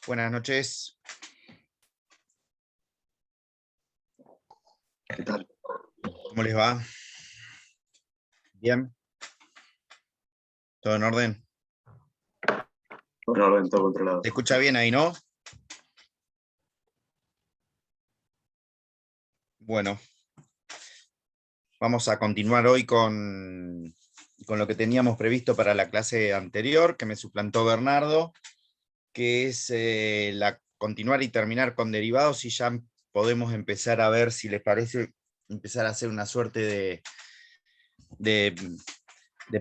Buenas noches. ¿Qué tal? ¿Cómo les va? ¿Bien? ¿Todo en orden? Todo en orden, todo controlado. ¿Se escucha bien ahí, no? Bueno, vamos a continuar hoy con lo que teníamos previsto para la clase anterior, que me suplantó Bernardo, que es continuar y terminar con derivados, y ya podemos empezar a ver, si les parece, empezar a hacer una suerte de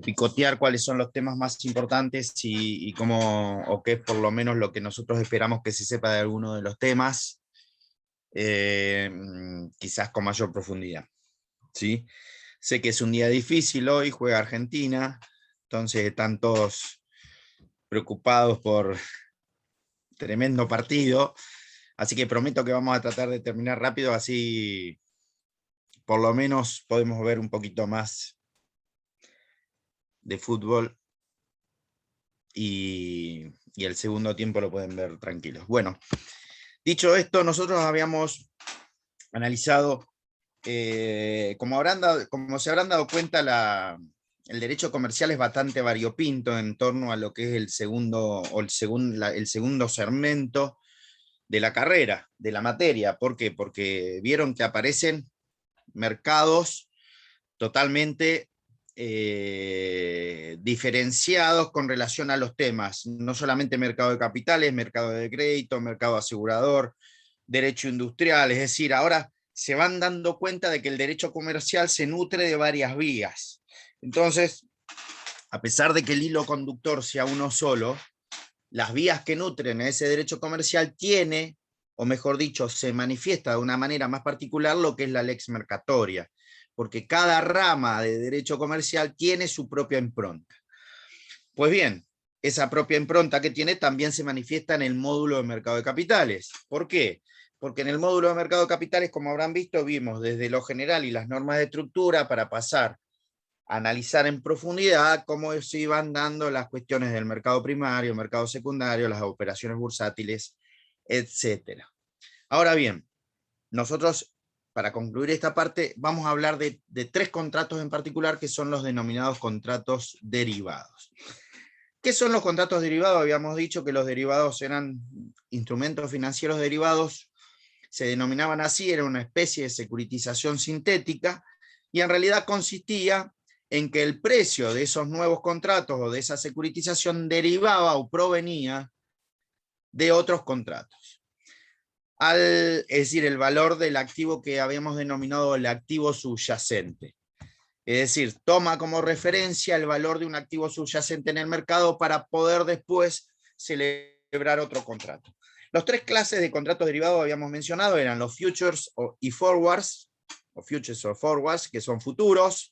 picotear cuáles son los temas más importantes y cómo, o qué es por lo menos lo que nosotros esperamos que se sepa de alguno de los temas, quizás con mayor profundidad. ¿Sí? Sé que es un día difícil hoy, juega Argentina, entonces están todos preocupados por tremendo partido, así que prometo que vamos a tratar de terminar rápido, así por lo menos podemos ver un poquito más de fútbol y el segundo tiempo lo pueden ver tranquilos. Bueno, dicho esto, nosotros habíamos analizado, como se habrán dado cuenta, el derecho comercial es bastante variopinto en torno a lo que es el segundo segmento de la carrera, de la materia. ¿Por qué? Porque vieron que aparecen mercados totalmente diferenciados con relación a los temas, no solamente mercado de capitales, mercado de crédito, mercado asegurador, derecho industrial, es decir, ahora se van dando cuenta de que el derecho comercial se nutre de varias vías. Entonces, a pesar de que el hilo conductor sea uno solo, las vías que nutren a ese derecho comercial tiene, o mejor dicho, se manifiesta de una manera más particular lo que es la lex mercatoria, porque cada rama de derecho comercial tiene su propia impronta. Pues bien, esa propia impronta que tiene también se manifiesta en el módulo de mercado de capitales. ¿Por qué? Porque en el módulo de mercado de capitales, como habrán visto, vimos desde lo general y las normas de estructura para pasar a analizar en profundidad cómo se iban dando las cuestiones del mercado primario, mercado secundario, las operaciones bursátiles, etc. Ahora bien, nosotros, para concluir esta parte, vamos a hablar de tres contratos en particular, que son los denominados contratos derivados. ¿Qué son los contratos derivados? Habíamos dicho que los derivados eran instrumentos financieros derivados, se denominaban así, era una especie de securitización sintética, y en realidad consistía en que el precio de esos nuevos contratos o de esa securitización derivaba o provenía de otros contratos. Es decir, el valor del activo que habíamos denominado el activo subyacente. Es decir, toma como referencia el valor de un activo subyacente en el mercado para poder después celebrar otro contrato. Las tres clases de contratos derivados habíamos mencionado eran los futures y forwards, o futures o forwards, que son futuros,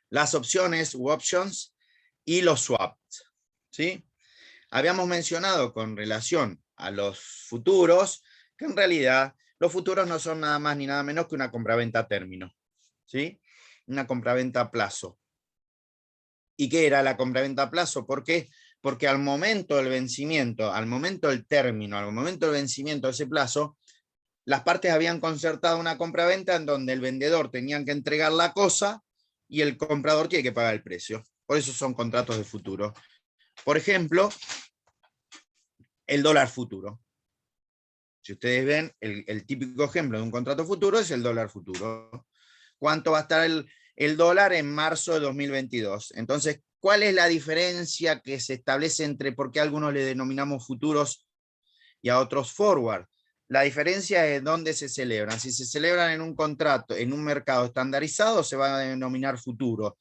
las opciones u options y los swaps. ¿Sí? Habíamos mencionado con relación a los futuros que en realidad los futuros no son nada más ni nada menos que una compraventa a término. ¿Sí? Una compraventa a plazo. ¿Y qué era la compraventa a plazo? ¿Por qué? Porque al momento del vencimiento, al momento del término, al momento del vencimiento de ese plazo, las partes habían concertado una compraventa en donde el vendedor tenía que entregar la cosa y el comprador tiene que pagar el precio. Por eso son contratos de futuro. Por ejemplo, el dólar futuro. Si ustedes ven, el típico ejemplo de un contrato futuro es el dólar futuro. ¿Cuánto va a estar el dólar en marzo de 2022? Entonces, ¿cuál es la diferencia que se establece entre por qué a algunos le denominamos futuros y a otros forward? La diferencia es dónde se celebran. Si se celebran en un contrato, en un mercado estandarizado, se va a denominar futuro.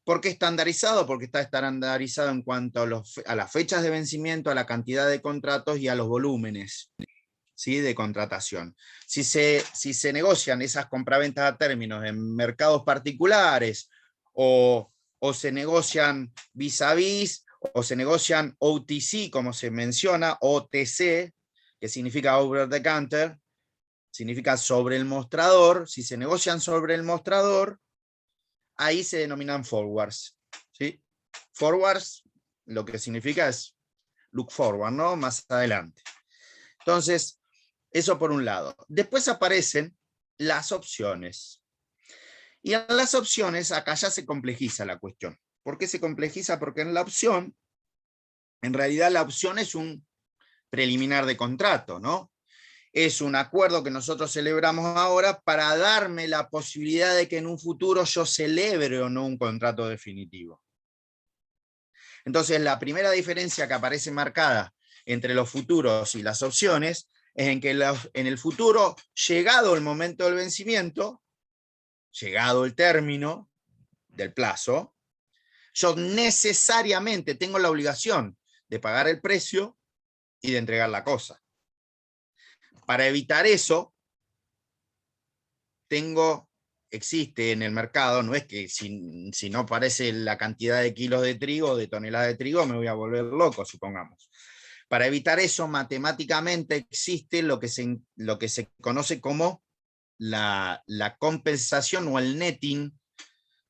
¿Por qué estandarizado? Porque está estandarizado en cuanto a las fechas de vencimiento, a la cantidad de contratos y a los volúmenes, ¿sí?, de contratación. Si se negocian esas compraventas a términos en mercados particulares o se negocian vis a vis o se negocian OTC, como se menciona, OTC, que significa over the counter, significa sobre el mostrador. Si se negocian sobre el mostrador, ahí se denominan forwards. ¿Sí? Forwards lo que significa es look forward, ¿no? Más adelante. Entonces, eso por un lado. Después aparecen las opciones. Y en las opciones, acá ya se complejiza la cuestión. ¿Por qué se complejiza? Porque en la opción, en realidad la opción es un preliminar de contrato, ¿no? Es un acuerdo que nosotros celebramos ahora para darme la posibilidad de que en un futuro yo celebre o no un contrato definitivo. Entonces, la primera diferencia que aparece marcada entre los futuros y las opciones es en que en el futuro, llegado el momento del vencimiento, llegado el término del plazo, yo necesariamente tengo la obligación de pagar el precio y de entregar la cosa. Para evitar eso, existe en el mercado, no es que si no aparece la cantidad de kilos de trigo, de toneladas de trigo, me voy a volver loco, supongamos. Para evitar eso, matemáticamente existe lo que se conoce como la compensación o el netting,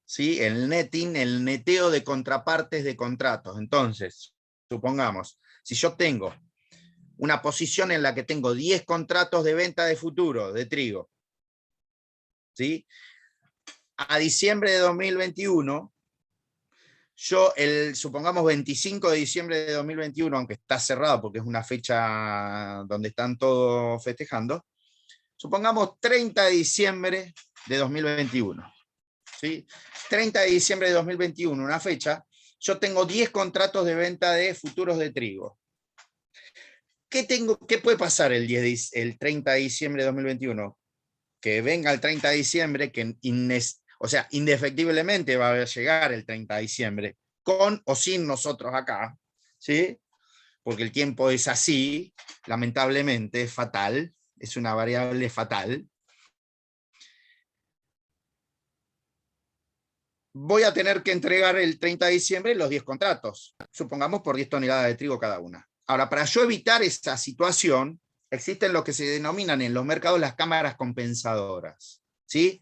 ¿sí? El netting, el neteo de contrapartes de contratos. Entonces, supongamos, si yo tengo una posición en la que tengo 10 contratos de venta de futuro de trigo, ¿sí? A diciembre de 2021, yo, supongamos 25 de diciembre de 2021, aunque está cerrado porque es una fecha donde están todos festejando, supongamos 30 de diciembre de 2021. ¿Sí? 30 de diciembre de 2021, una fecha, yo tengo 10 contratos de venta de futuros de trigo. ¿Qué puede pasar el 30 de diciembre de 2021? Que venga el 30 de diciembre, que indefectiblemente va a llegar el 30 de diciembre, con o sin nosotros acá, ¿sí? Porque el tiempo es así, lamentablemente, es fatal, es una variable fatal. Voy a tener que entregar el 30 de diciembre los 10 contratos, supongamos por 10 toneladas de trigo cada una. Ahora, para yo evitar esa situación, existen lo que se denominan en los mercados las cámaras compensadoras, ¿sí?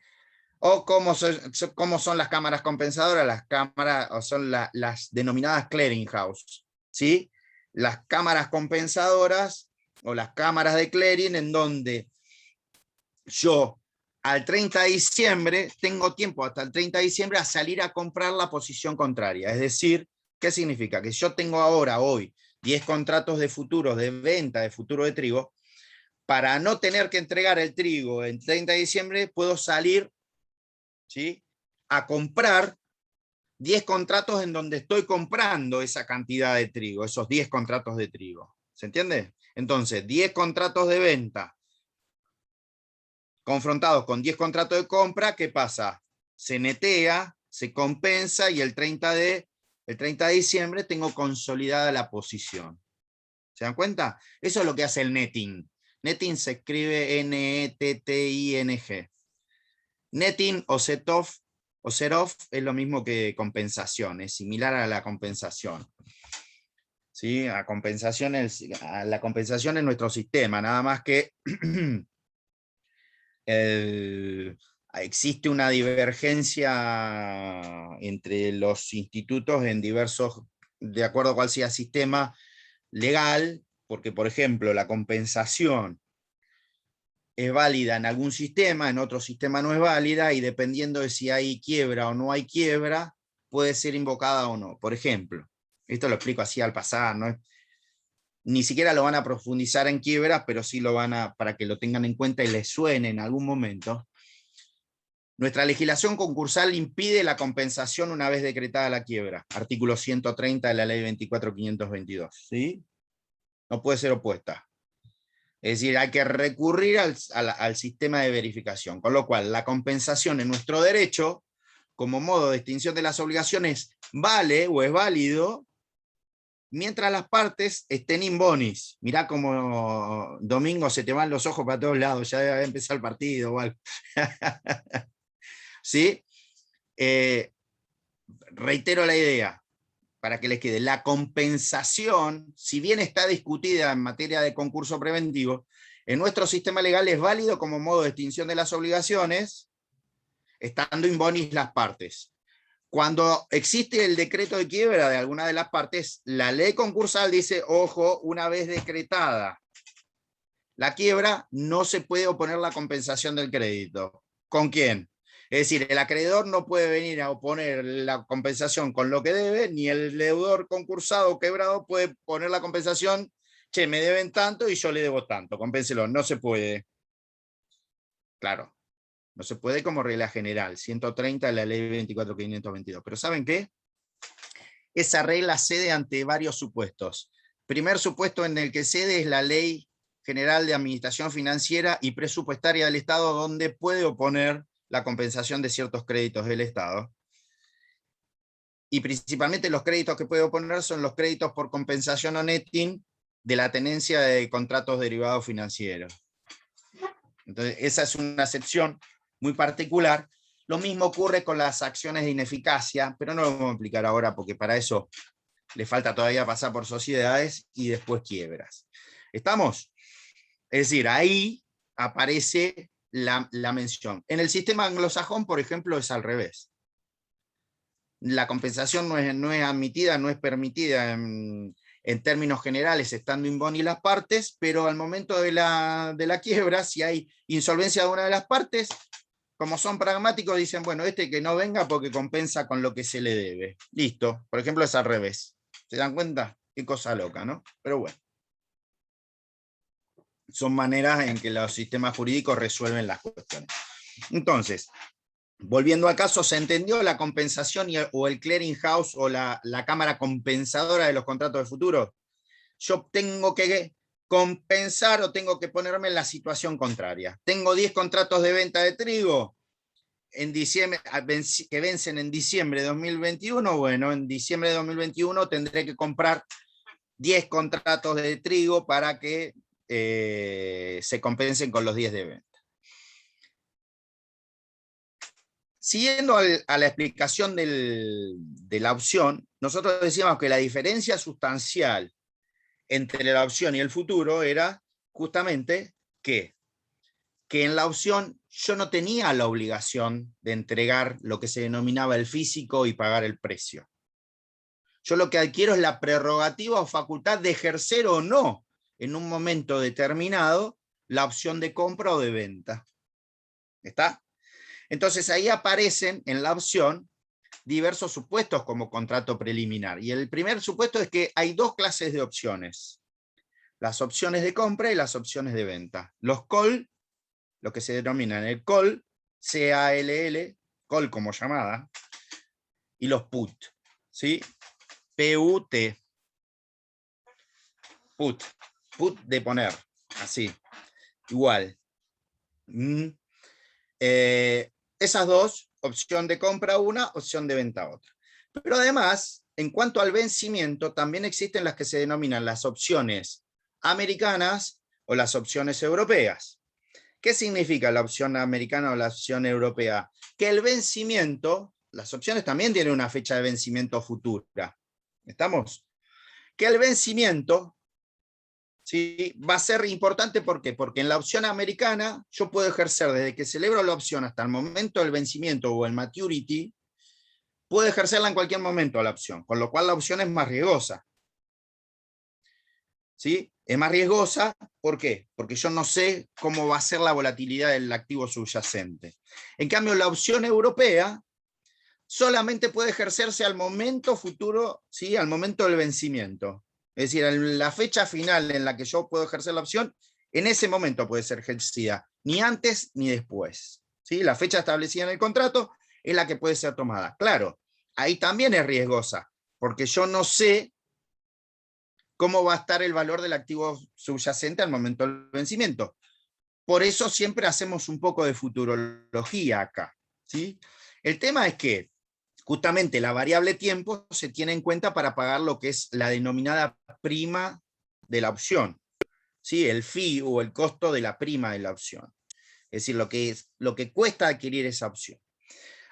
O cómo son las cámaras compensadoras, las cámaras, o son las denominadas clearinghouse, ¿sí? Las cámaras compensadoras o las cámaras de clearing en donde yo al 30 de diciembre tengo tiempo hasta el 30 de diciembre a salir a comprar la posición contraria. Es decir, ¿qué significa? Que yo tengo hoy 10 contratos de futuros de venta de futuro de trigo. Para no tener que entregar el trigo el 30 de diciembre, puedo salir, ¿sí?, a comprar 10 contratos en donde estoy comprando esa cantidad de trigo, esos 10 contratos de trigo. ¿Se entiende? Entonces, 10 contratos de venta confrontados con 10 contratos de compra, ¿qué pasa? Se netea, se compensa y el 30 de diciembre tengo consolidada la posición. ¿Se dan cuenta? Eso es lo que hace el netting. Netting se escribe N-E-T-T-I-N-G. Netting o set-off es lo mismo que compensación, es similar a la compensación. ¿Sí? La compensación en nuestro sistema, nada más que existe una divergencia entre los institutos de acuerdo a cuál sea el sistema legal, porque, por ejemplo, la compensación es válida en algún sistema, en otro sistema no es válida, y dependiendo de si hay quiebra o no hay quiebra, puede ser invocada o no. Por ejemplo, esto lo explico así al pasar, ni siquiera lo van a profundizar en quiebras, pero sí lo para que lo tengan en cuenta y les suene en algún momento. Nuestra legislación concursal impide la compensación una vez decretada la quiebra, artículo 130 de la ley 24.522, ¿sí? No puede ser opuesta. Es decir, hay que recurrir al sistema de verificación, con lo cual la compensación en nuestro derecho, como modo de extinción de las obligaciones, vale o es válido mientras las partes estén in bonis. Mirá como domingo se te van los ojos para todos lados, ya debe empezar el partido o algo. ¿Sí? Reitero la idea, para que les quede. La compensación, si bien está discutida en materia de concurso preventivo, en nuestro sistema legal es válido como modo de extinción de las obligaciones, estando in bonis las partes. Cuando existe el decreto de quiebra de alguna de las partes, la ley concursal dice, ojo, una vez decretada la quiebra, no se puede oponer la compensación del crédito. ¿Con quién? Es decir, el acreedor no puede venir a oponer la compensación con lo que debe, ni el deudor concursado o quebrado puede poner la compensación, che, me deben tanto y yo le debo tanto, compénselo. No se puede. Claro, no se puede como regla general, 130 de la ley 24.522. Pero ¿saben qué? Esa regla cede ante varios supuestos. Primer supuesto en el que cede es la Ley General de Administración Financiera y Presupuestaria del Estado, donde puede oponer la compensación de ciertos créditos del Estado. Y principalmente los créditos que puede oponer son los créditos por compensación o netting de la tenencia de contratos derivados financieros. Entonces, esa es una excepción muy particular. Lo mismo ocurre con las acciones de ineficacia, pero no lo vamos a explicar ahora porque para eso le falta todavía pasar por sociedades y después quiebras. ¿Estamos? Es decir, ahí aparece la mención. En el sistema anglosajón, por ejemplo, es al revés. La compensación no es admitida, no es permitida en términos generales, estando in boni las partes, pero al momento de la quiebra, si hay insolvencia de una de las partes, como son pragmáticos, dicen, bueno, este que no venga porque compensa con lo que se le debe. Listo. Por ejemplo, es al revés. ¿Se dan cuenta? Qué cosa loca, ¿no? Pero bueno. Son maneras en que los sistemas jurídicos resuelven las cuestiones. Entonces, volviendo al caso, ¿se entendió la compensación o el clearing house o la cámara compensadora de los contratos de futuro? Yo tengo que compensar o tengo que ponerme en la situación contraria. Tengo 10 contratos de venta de trigo en diciembre, que vencen en diciembre de 2021. Bueno, en diciembre de 2021 tendré que comprar 10 contratos de trigo para que se compensen con los 10 de venta. Siguiendo a la explicación de la opción, nosotros decíamos que la diferencia sustancial entre la opción y el futuro era justamente que en la opción yo no tenía la obligación de entregar lo que se denominaba el físico y pagar el precio. Yo lo que adquiero es la prerrogativa o facultad de ejercer o no en un momento determinado la opción de compra o de venta. ¿Está? Entonces ahí aparecen en la opción diversos supuestos como contrato preliminar. Y el primer supuesto es que hay dos clases de opciones. Las opciones de compra y las opciones de venta. Los call, lo que se denominan el call, C-A-L-L, call como llamada, y los put, ¿sí? P-U-T. Put. Put de poner, así. Igual. Esas dos, opción de compra una, opción de venta otra. Pero además, en cuanto al vencimiento, también existen las que se denominan las opciones americanas o las opciones europeas. ¿Qué significa la opción americana o la opción europea? Que el vencimiento, las opciones también tienen una fecha de vencimiento futura. ¿Estamos? Que el vencimiento, ¿sí?, va a ser importante. ¿Por qué? Porque en la opción americana yo puedo ejercer desde que celebro la opción hasta el momento del vencimiento o el maturity, puedo ejercerla en cualquier momento la opción, con lo cual la opción es más riesgosa. ¿Sí? Es más riesgosa, ¿por qué? Porque yo no sé cómo va a ser la volatilidad del activo subyacente. En cambio, la opción europea solamente puede ejercerse al momento futuro, ¿sí?, al momento del vencimiento. Es decir, la fecha final en la que yo puedo ejercer la opción, en ese momento puede ser ejercida, ni antes ni después. ¿Sí? La fecha establecida en el contrato es la que puede ser tomada. Claro, ahí también es riesgosa, porque yo no sé cómo va a estar el valor del activo subyacente al momento del vencimiento. Por eso siempre hacemos un poco de futurología acá, ¿sí? El tema es que justamente la variable tiempo se tiene en cuenta para pagar lo que es la denominada prima de la opción, ¿sí? El fee o el costo de la prima de la opción. Es decir, lo que cuesta adquirir esa opción.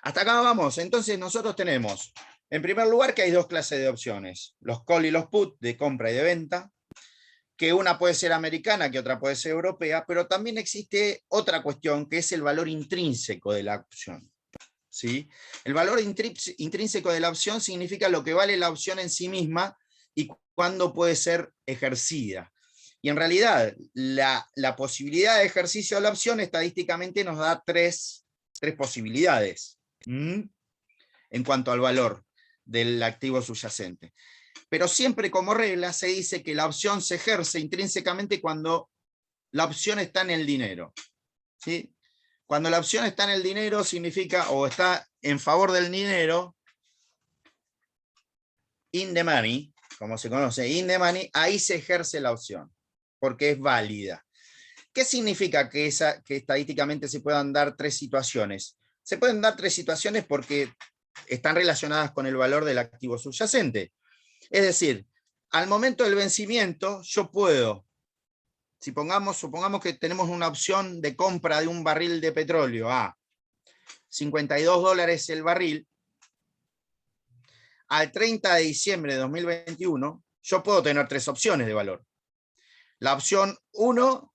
Hasta acá vamos. Entonces nosotros tenemos, en primer lugar, que hay dos clases de opciones, los call y los put, de compra y de venta, que una puede ser americana, que otra puede ser europea, pero también existe otra cuestión, que es el valor intrínseco de la opción. ¿sí? El valor intrínseco de la opción significa lo que vale la opción en sí misma y cuándo puede ser ejercida. Y en realidad, la posibilidad de ejercicio de la opción estadísticamente nos da tres posibilidades en cuanto al valor del activo subyacente. Pero siempre como regla se dice que la opción se ejerce intrínsecamente cuando la opción está en el dinero, ¿sí? Cuando la opción está en el dinero significa, o está en favor del dinero, in the money, como se conoce, in the money, ahí se ejerce la opción, porque es válida. ¿Qué significa que estadísticamente se puedan dar tres situaciones? Se pueden dar tres situaciones porque están relacionadas con el valor del activo subyacente. Es decir, al momento del vencimiento, yo puedo, supongamos que tenemos una opción de compra de un barril de petróleo a $52 el barril, al 30 de diciembre de 2021, yo puedo tener tres opciones de valor. La opción 1,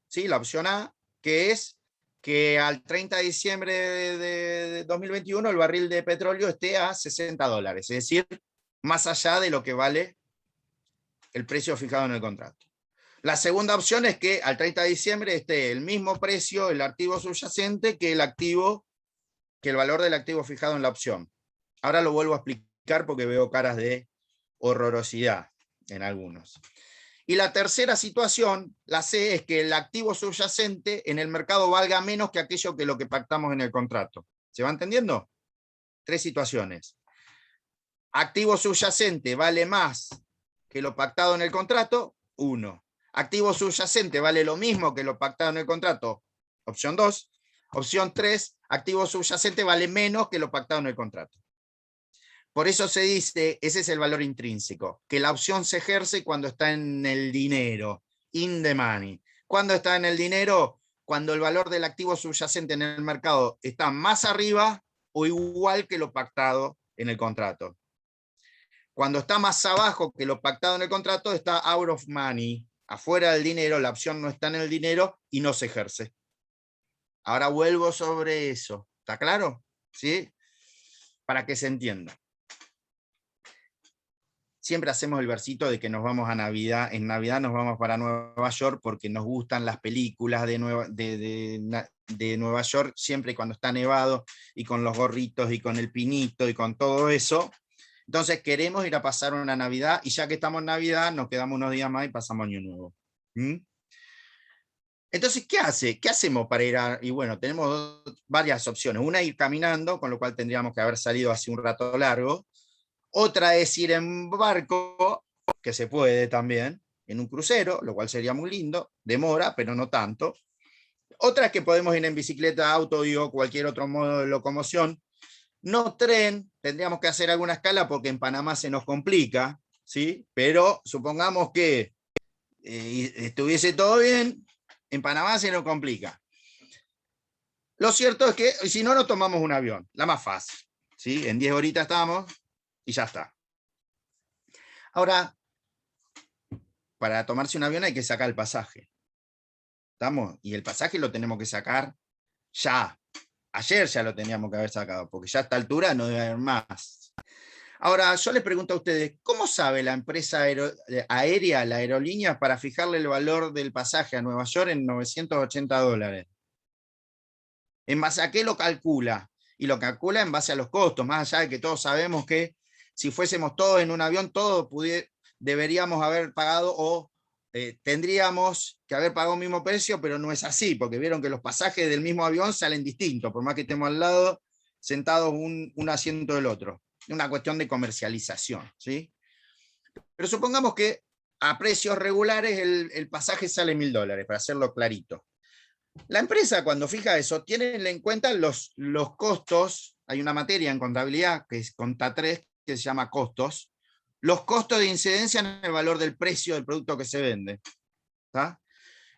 ¿sí? La opción A, que es que al 30 de diciembre de 2021 el barril de petróleo esté a $60, es decir, más allá de lo que vale el precio fijado en el contrato. La segunda opción es que al 30 de diciembre esté el mismo precio, el activo subyacente, que el valor del activo fijado en la opción. Ahora lo vuelvo a explicar porque veo caras de horrorosidad en algunos. Y la tercera situación, la C, es que el activo subyacente en el mercado valga menos que aquello que lo que pactamos en el contrato. ¿Se va entendiendo? Tres situaciones. Activo subyacente vale más que lo pactado en el contrato, 1. Activo subyacente vale lo mismo que lo pactado en el contrato, opción 2. Opción 3, activo subyacente vale menos que lo pactado en el contrato. Por eso se dice, ese es el valor intrínseco, que la opción se ejerce cuando está en el dinero, in the money. ¿Cuándo está en el dinero? Cuando el valor del activo subyacente en el mercado está más arriba o igual que lo pactado en el contrato. Cuando está más abajo que lo pactado en el contrato, está out of money, afuera del dinero, la opción no está en el dinero y no se ejerce. Ahora vuelvo sobre eso. ¿Está claro? ¿Sí? Para que se entienda. Siempre hacemos el versito de que nos vamos a Navidad. En Navidad nos vamos para Nueva York porque nos gustan las películas de Nueva York, siempre cuando está nevado y con los gorritos y con el pinito y con todo eso. Entonces queremos ir a pasar una Navidad y ya que estamos en Navidad nos quedamos unos días más y pasamos Año Nuevo. Entonces, ¿qué hacemos para ir a...? Y bueno, tenemos varias opciones. Una, ir caminando, con lo cual tendríamos que haber salido hace un rato largo. Otra es ir en barco, que se puede también, en un crucero, lo cual sería muy lindo, demora, pero no tanto. Otra es que podemos ir en bicicleta, auto o cualquier otro modo de locomoción. No tren, tendríamos que hacer alguna escala porque en Panamá se nos complica, ¿sí? Pero supongamos que estuviese todo bien, en Panamá se nos complica. Lo cierto es que si no, nos tomamos un avión, la más fácil, ¿sí? En 10 horitas estamos y ya está. Ahora, para tomarse un avión hay que sacar el pasaje. ¿Estamos? Y el pasaje lo tenemos que sacar ya. Ayer ya lo teníamos que haber sacado, porque ya a esta altura no debe haber más. Ahora, yo les pregunto a ustedes, ¿cómo sabe la empresa aérea, la aerolínea, para fijarle el valor del pasaje a Nueva York en $980? ¿En base a qué lo calcula? Y lo calcula en base a los costos, más allá de que todos sabemos que si fuésemos todos en un avión, todos deberíamos haber pagado o tendríamos que haber pagado el mismo precio, pero no es así, porque vieron que los pasajes del mismo avión salen distintos, por más que estemos al lado, sentados un asiento del otro. Es una cuestión de comercialización, ¿sí? Pero supongamos que a precios regulares el pasaje sale $1000, para hacerlo clarito. La empresa, cuando fija eso, tiene en cuenta los costos. Hay una materia en contabilidad, que es Conta 3, que se llama costos. Los costos de incidencia en el valor del precio del producto que se vende. ¿Tá?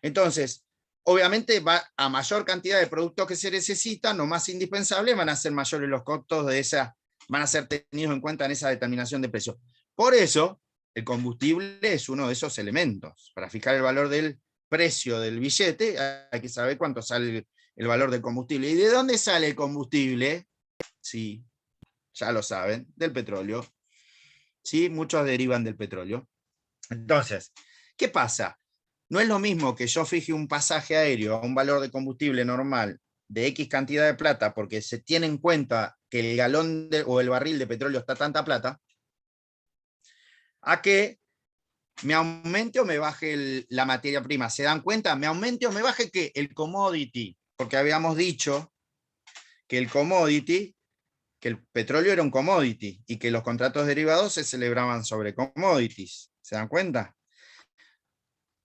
Entonces, obviamente, a mayor cantidad de productos que se necesitan, o más indispensables, van a ser mayores los costos de esa, van a ser tenidos en cuenta en esa determinación de precio. Por eso, el combustible es uno de esos elementos. Para fijar el valor del precio del billete, hay que saber cuánto sale el valor del combustible. ¿Y de dónde sale el combustible? sí, ya lo saben, del petróleo. ¿Sí? Muchos derivan del petróleo. Entonces, ¿qué pasa? No es lo mismo que yo fije un pasaje aéreo a un valor de combustible normal de X cantidad de plata, porque se tiene en cuenta que el galón o el barril de petróleo está tanta plata, a que me aumente o me baje la materia prima. ¿Se dan cuenta? ¿Me aumente o me baje qué? El commodity. Porque habíamos dicho que el commodity, que el petróleo era un commodity y que los contratos derivados se celebraban sobre commodities. ¿Se dan cuenta?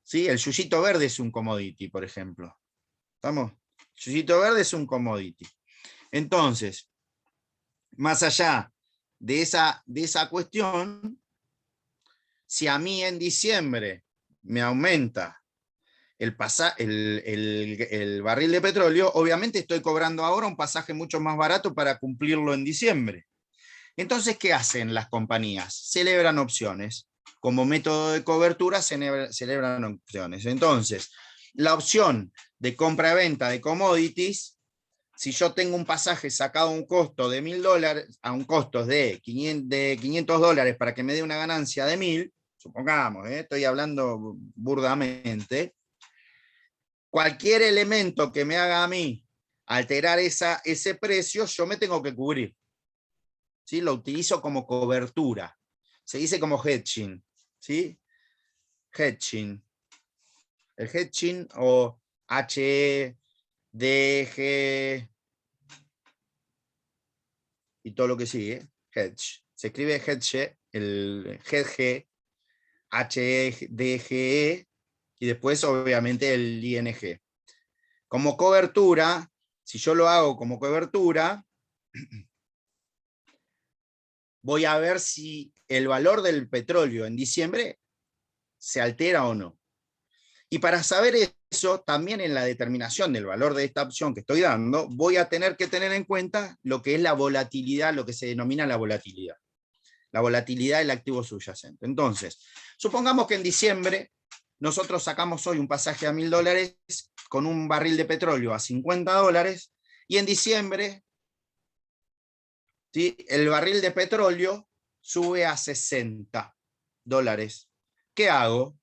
¿Sí? El yuyito verde es un commodity, por ejemplo. ¿Estamos? El yuyito verde es un commodity. Entonces, más allá de esa cuestión, si a mí en diciembre me aumenta el barril de petróleo, obviamente estoy cobrando ahora un pasaje mucho más barato para cumplirlo en diciembre. Entonces, ¿qué hacen las compañías? Celebran opciones. Como método de cobertura, celebran opciones. Entonces, la opción de compra-venta de commodities, si yo tengo un pasaje sacado a un costo de $1.000, a un costo de $500 para que me dé una ganancia de 1.000, supongamos, estoy hablando burdamente, cualquier elemento que me haga a mí alterar ese precio, yo me tengo que cubrir. ¿Sí? Lo utilizo como cobertura. Se dice como hedging. ¿Sí? Hedging. El hedging o HDG y todo lo que sigue. Hedge. Se escribe hedge, el GG, HDGE y después obviamente el ING. Como cobertura, si yo lo hago como cobertura, voy a ver si el valor del petróleo en diciembre se altera o no. Y para saber eso, también en la determinación del valor de esta opción que estoy dando, voy a tener que tener en cuenta lo que es la volatilidad, lo que se denomina la volatilidad del activo subyacente. Entonces, supongamos que en diciembre nosotros sacamos hoy un pasaje a $1.000 con un barril de petróleo a $50 y en diciembre, ¿sí?, el barril de petróleo sube a $60. ¿Qué hago?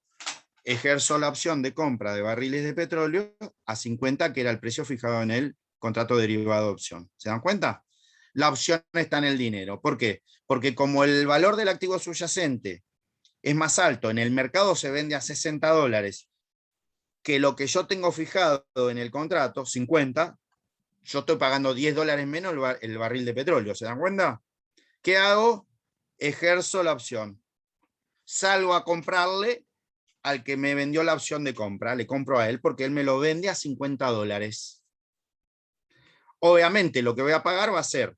Ejerzo la opción de compra de barriles de petróleo a 50, que era el precio fijado en el contrato derivado de opción. ¿Se dan cuenta? La opción está en el dinero. ¿Por qué? Porque como el valor del activo subyacente es más alto, en el mercado se vende a $60, que lo que yo tengo fijado en el contrato, 50, yo estoy pagando $10 menos el barril de petróleo. ¿Se dan cuenta? ¿Qué hago? Ejerzo la opción. Salgo a comprarle al que me vendió la opción de compra, le compro a él porque él me lo vende a $50. Obviamente lo que voy a pagar va a ser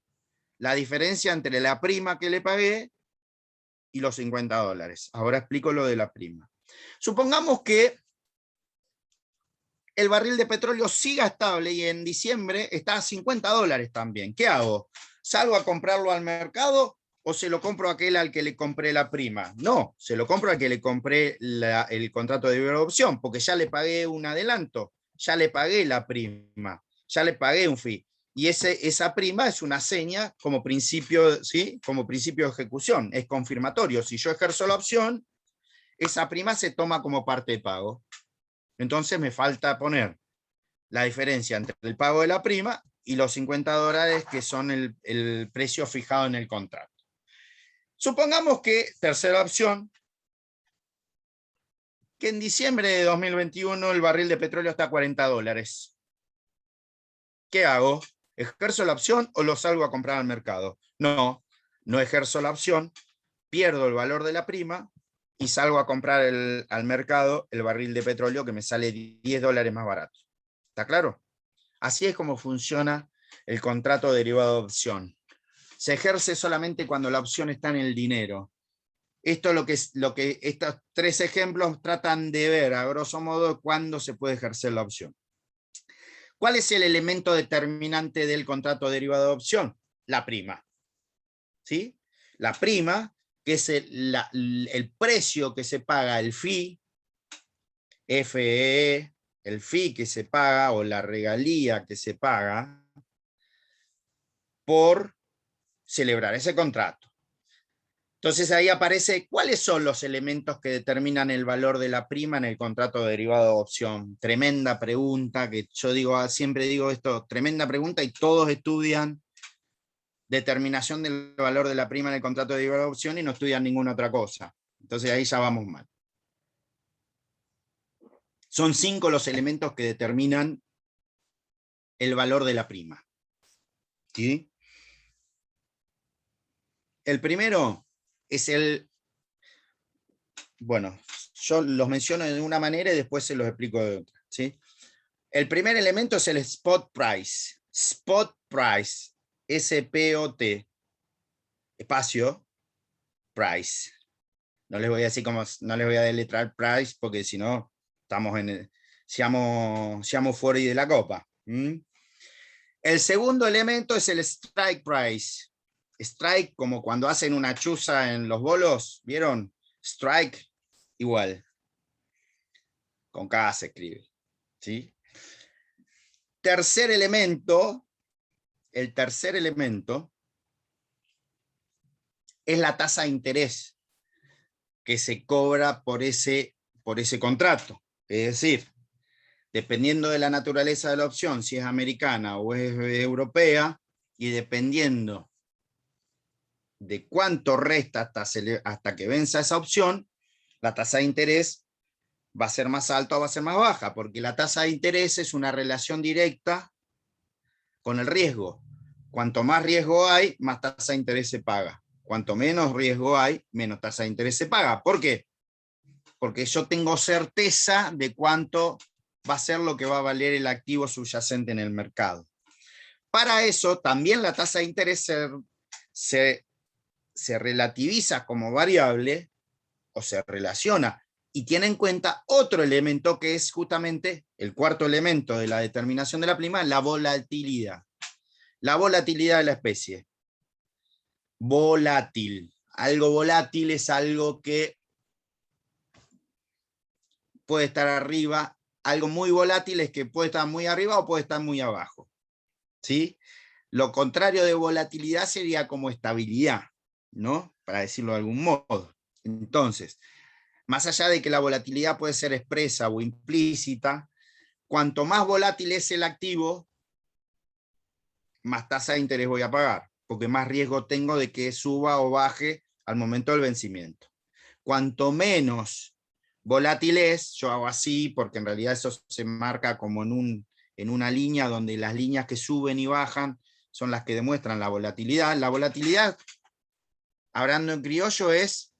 la diferencia entre la prima que le pagué y los $50. Ahora explico lo de la prima. Supongamos que el barril de petróleo siga estable y en diciembre está a $50 también. ¿Qué hago? ¿Salgo a comprarlo al mercado o se lo compro a aquel al que le compré la prima? No, se lo compro al que le compré el contrato de libre opción, porque ya le pagué un adelanto, ya le pagué la prima, ya le pagué un fee. Y esa prima es una seña como principio, ¿sí?, como principio de ejecución, es confirmatorio. Si yo ejerzo la opción, esa prima se toma como parte de pago. Entonces me falta poner la diferencia entre el pago de la prima y los $50 que son el precio fijado en el contrato. Supongamos que, tercera opción, que en diciembre de 2021 el barril de petróleo está a $40. ¿Qué hago? ¿Ejerzo la opción o lo salgo a comprar al mercado? No, no ejerzo la opción, pierdo el valor de la prima y salgo a comprar al mercado el barril de petróleo que me sale $10 más barato. ¿Está claro? Así es como funciona el contrato derivado de opción. Se ejerce solamente cuando la opción está en el dinero. Esto es lo que estos tres ejemplos tratan de ver, a grosso modo, cuándo se puede ejercer la opción. ¿Cuál es el elemento determinante del contrato derivado de opción? La prima. ¿Sí? La prima, que es el precio que se paga, el fee, FEE, el fee que se paga o la regalía que se paga por celebrar ese contrato. Entonces ahí aparece cuáles son los elementos que determinan el valor de la prima en el contrato de derivado de opción. Tremenda pregunta, que yo digo, siempre digo esto, tremenda pregunta, y todos estudian determinación del valor de la prima en el contrato de derivado de opción y no estudian ninguna otra cosa. Entonces ahí ya vamos mal. Son 5 los elementos que determinan el valor de la prima. ¿Sí? El primero es el... Bueno, yo los menciono de una manera y después se los explico de otra. ¿Sí? El primer elemento es el spot price. Spot price. S-P-O-T. Espacio. Price. No les voy a decir cómo, no les voy a deletrar price porque si no, estamos en el... Siamo fuori de la copa. ¿Mm? El segundo elemento es el strike price. Strike, como cuando hacen una chuza en los bolos, ¿vieron? Strike, igual. Con K se escribe. ¿Sí? Tercer elemento, el tercer elemento es la tasa de interés que se cobra por ese contrato. Es decir, dependiendo de la naturaleza de la opción, si es americana o es europea, y dependiendo de cuánto resta hasta que venza esa opción, la tasa de interés va a ser más alta o va a ser más baja, porque la tasa de interés es una relación directa con el riesgo. Cuanto más riesgo hay, más tasa de interés se paga. Cuanto menos riesgo hay, menos tasa de interés se paga. ¿Por qué? Porque yo tengo certeza de cuánto va a ser lo que va a valer el activo subyacente en el mercado. Para eso, también la tasa de interés se relativiza como variable o se relaciona y tiene en cuenta otro elemento que es justamente el cuarto elemento de la determinación de la prima, la volatilidad. La volatilidad de la especie. Volátil. Algo volátil es algo que puede estar arriba. Algo muy volátil es que puede estar muy arriba o puede estar muy abajo. ¿Sí? Lo contrario de volatilidad sería como estabilidad, ¿no? Para decirlo de algún modo. Entonces, más allá de que la volatilidad puede ser expresa o implícita, cuanto más volátil es el activo, más tasa de interés voy a pagar, porque más riesgo tengo de que suba o baje al momento del vencimiento. Cuanto menos volátil es, yo hago así, porque en realidad eso se marca como en una línea donde las líneas que suben y bajan son las que demuestran la volatilidad. La volatilidad, hablando en criollo, es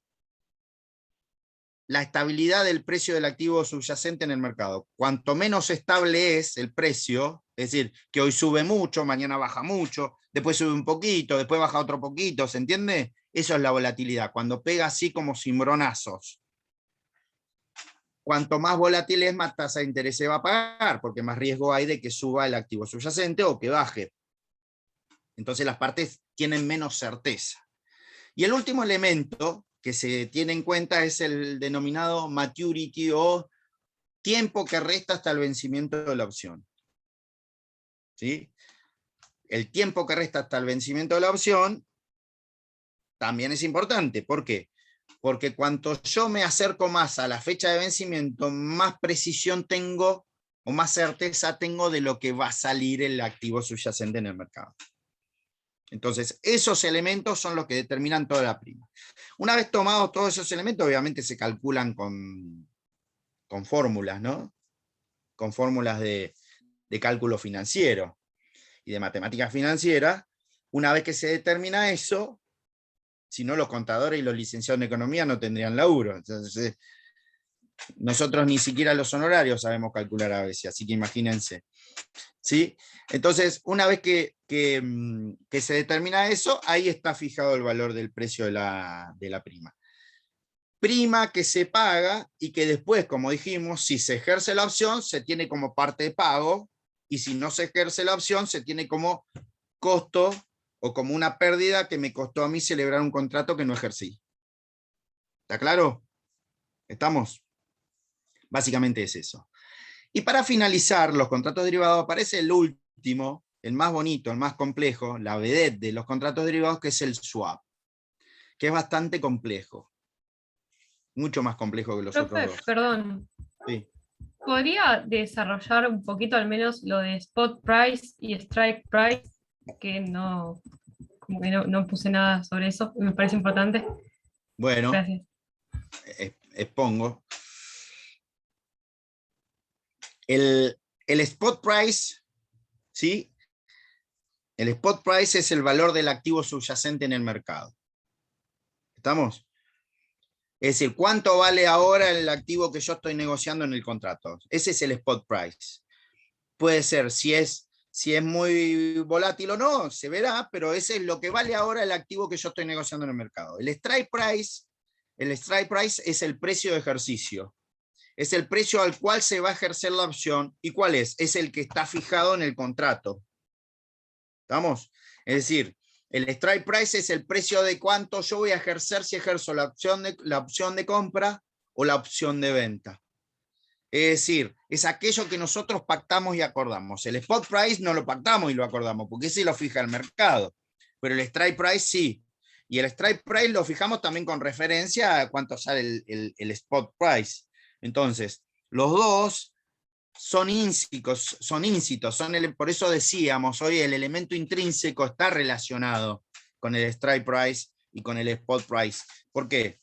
la estabilidad del precio del activo subyacente en el mercado. Cuanto menos estable es el precio, es decir, que hoy sube mucho, mañana baja mucho, después sube un poquito, después baja otro poquito, ¿se entiende? Eso es la volatilidad, cuando pega así como cimbronazos. Cuanto más volátil es, más tasa de interés se va a pagar, porque más riesgo hay de que suba el activo subyacente o que baje. Entonces las partes tienen menos certeza. Y el último elemento que se tiene en cuenta es el denominado maturity o tiempo que resta hasta el vencimiento de la opción. ¿Sí? El tiempo que resta hasta el vencimiento de la opción también es importante. ¿Por qué? Porque cuanto yo me acerco más a la fecha de vencimiento, más precisión tengo o más certeza tengo de lo que va a salir el activo subyacente en el mercado. Entonces, esos elementos son los que determinan toda la prima. Una vez tomados todos esos elementos, obviamente se calculan con fórmulas, ¿no? Con fórmulas de cálculo financiero y de matemáticas financieras. Una vez que se determina eso, si no, los contadores y los licenciados en economía no tendrían laburo. Entonces, nosotros ni siquiera los honorarios sabemos calcular a veces, así que imagínense. ¿Sí? Entonces, una vez que se determina eso, ahí está fijado el valor del precio de la prima. Prima que se paga y que después, como dijimos, si se ejerce la opción, se tiene como parte de pago, y si no se ejerce la opción, se tiene como costo o como una pérdida que me costó a mí celebrar un contrato que no ejercí. ¿Está claro? ¿Estamos? Básicamente es eso. Y para finalizar los contratos derivados aparece el el más bonito, el más complejo, la vedette de los contratos derivados, que es el swap, que es bastante complejo, mucho más complejo que los otros Profe, dos. perdón, Sí. ¿podría desarrollar un poquito al menos lo de spot price y strike price? Que no, como que no puse nada sobre eso, me parece importante. Bueno, Gracias. expongo. El spot price, ¿sí? El spot price es el valor del activo subyacente en el mercado. ¿Estamos? Es decir, ¿cuánto vale ahora el activo que yo estoy negociando en el contrato? Ese es el spot price. Puede ser, si es muy volátil o no, se verá, pero ese es lo que vale ahora el activo que yo estoy negociando en el mercado. El strike price es el precio de ejercicio. Es el precio al cual se va a ejercer la opción. ¿Y cuál es? Es el que está fijado en el contrato. ¿Estamos? Es decir, el strike price es el precio de cuánto yo voy a ejercer si ejerzo la opción de compra o la opción de venta. Es decir, es aquello que nosotros pactamos y acordamos. El spot price no lo pactamos y lo acordamos, porque ese lo fija el mercado. Pero el strike price sí. Y el strike price lo fijamos también con referencia a cuánto sale el spot price. Entonces, los dos son íncitos, por eso decíamos hoy el elemento intrínseco está relacionado con el strike price y con el spot price. ¿Por qué?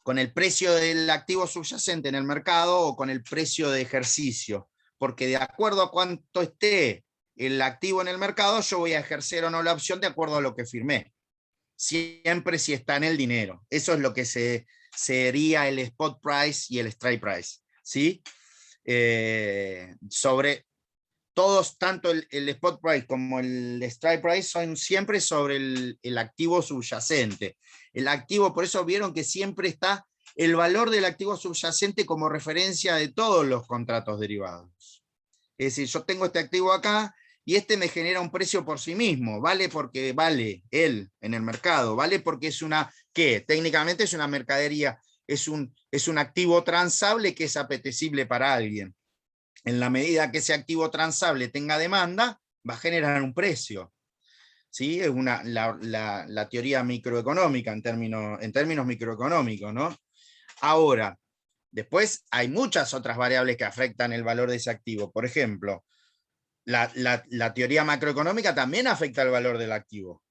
Con el precio del activo subyacente en el mercado o con el precio de ejercicio, porque de acuerdo a cuánto esté el activo en el mercado, yo voy a ejercer o no la opción de acuerdo a lo que firmé. Siempre si está en el dinero. Eso es lo que sería el spot price y el strike price, ¿sí? Sobre todos, tanto el spot price como el strike price son siempre sobre el activo subyacente. El activo, por eso vieron que siempre está el valor del activo subyacente como referencia de todos los contratos derivados. Es decir, yo tengo este activo acá y este me genera un precio por sí mismo, vale porque vale él en el mercado, vale porque es una, ¿qué? Técnicamente es una mercadería, es un activo transable que es apetecible para alguien. En la medida que ese activo transable tenga demanda, va a generar un precio. ¿Sí? Es la teoría microeconómica en términos microeconómicos, ¿no? Ahora, después hay muchas otras variables que afectan el valor de ese activo. Por ejemplo, la teoría macroeconómica también afecta el valor del activo.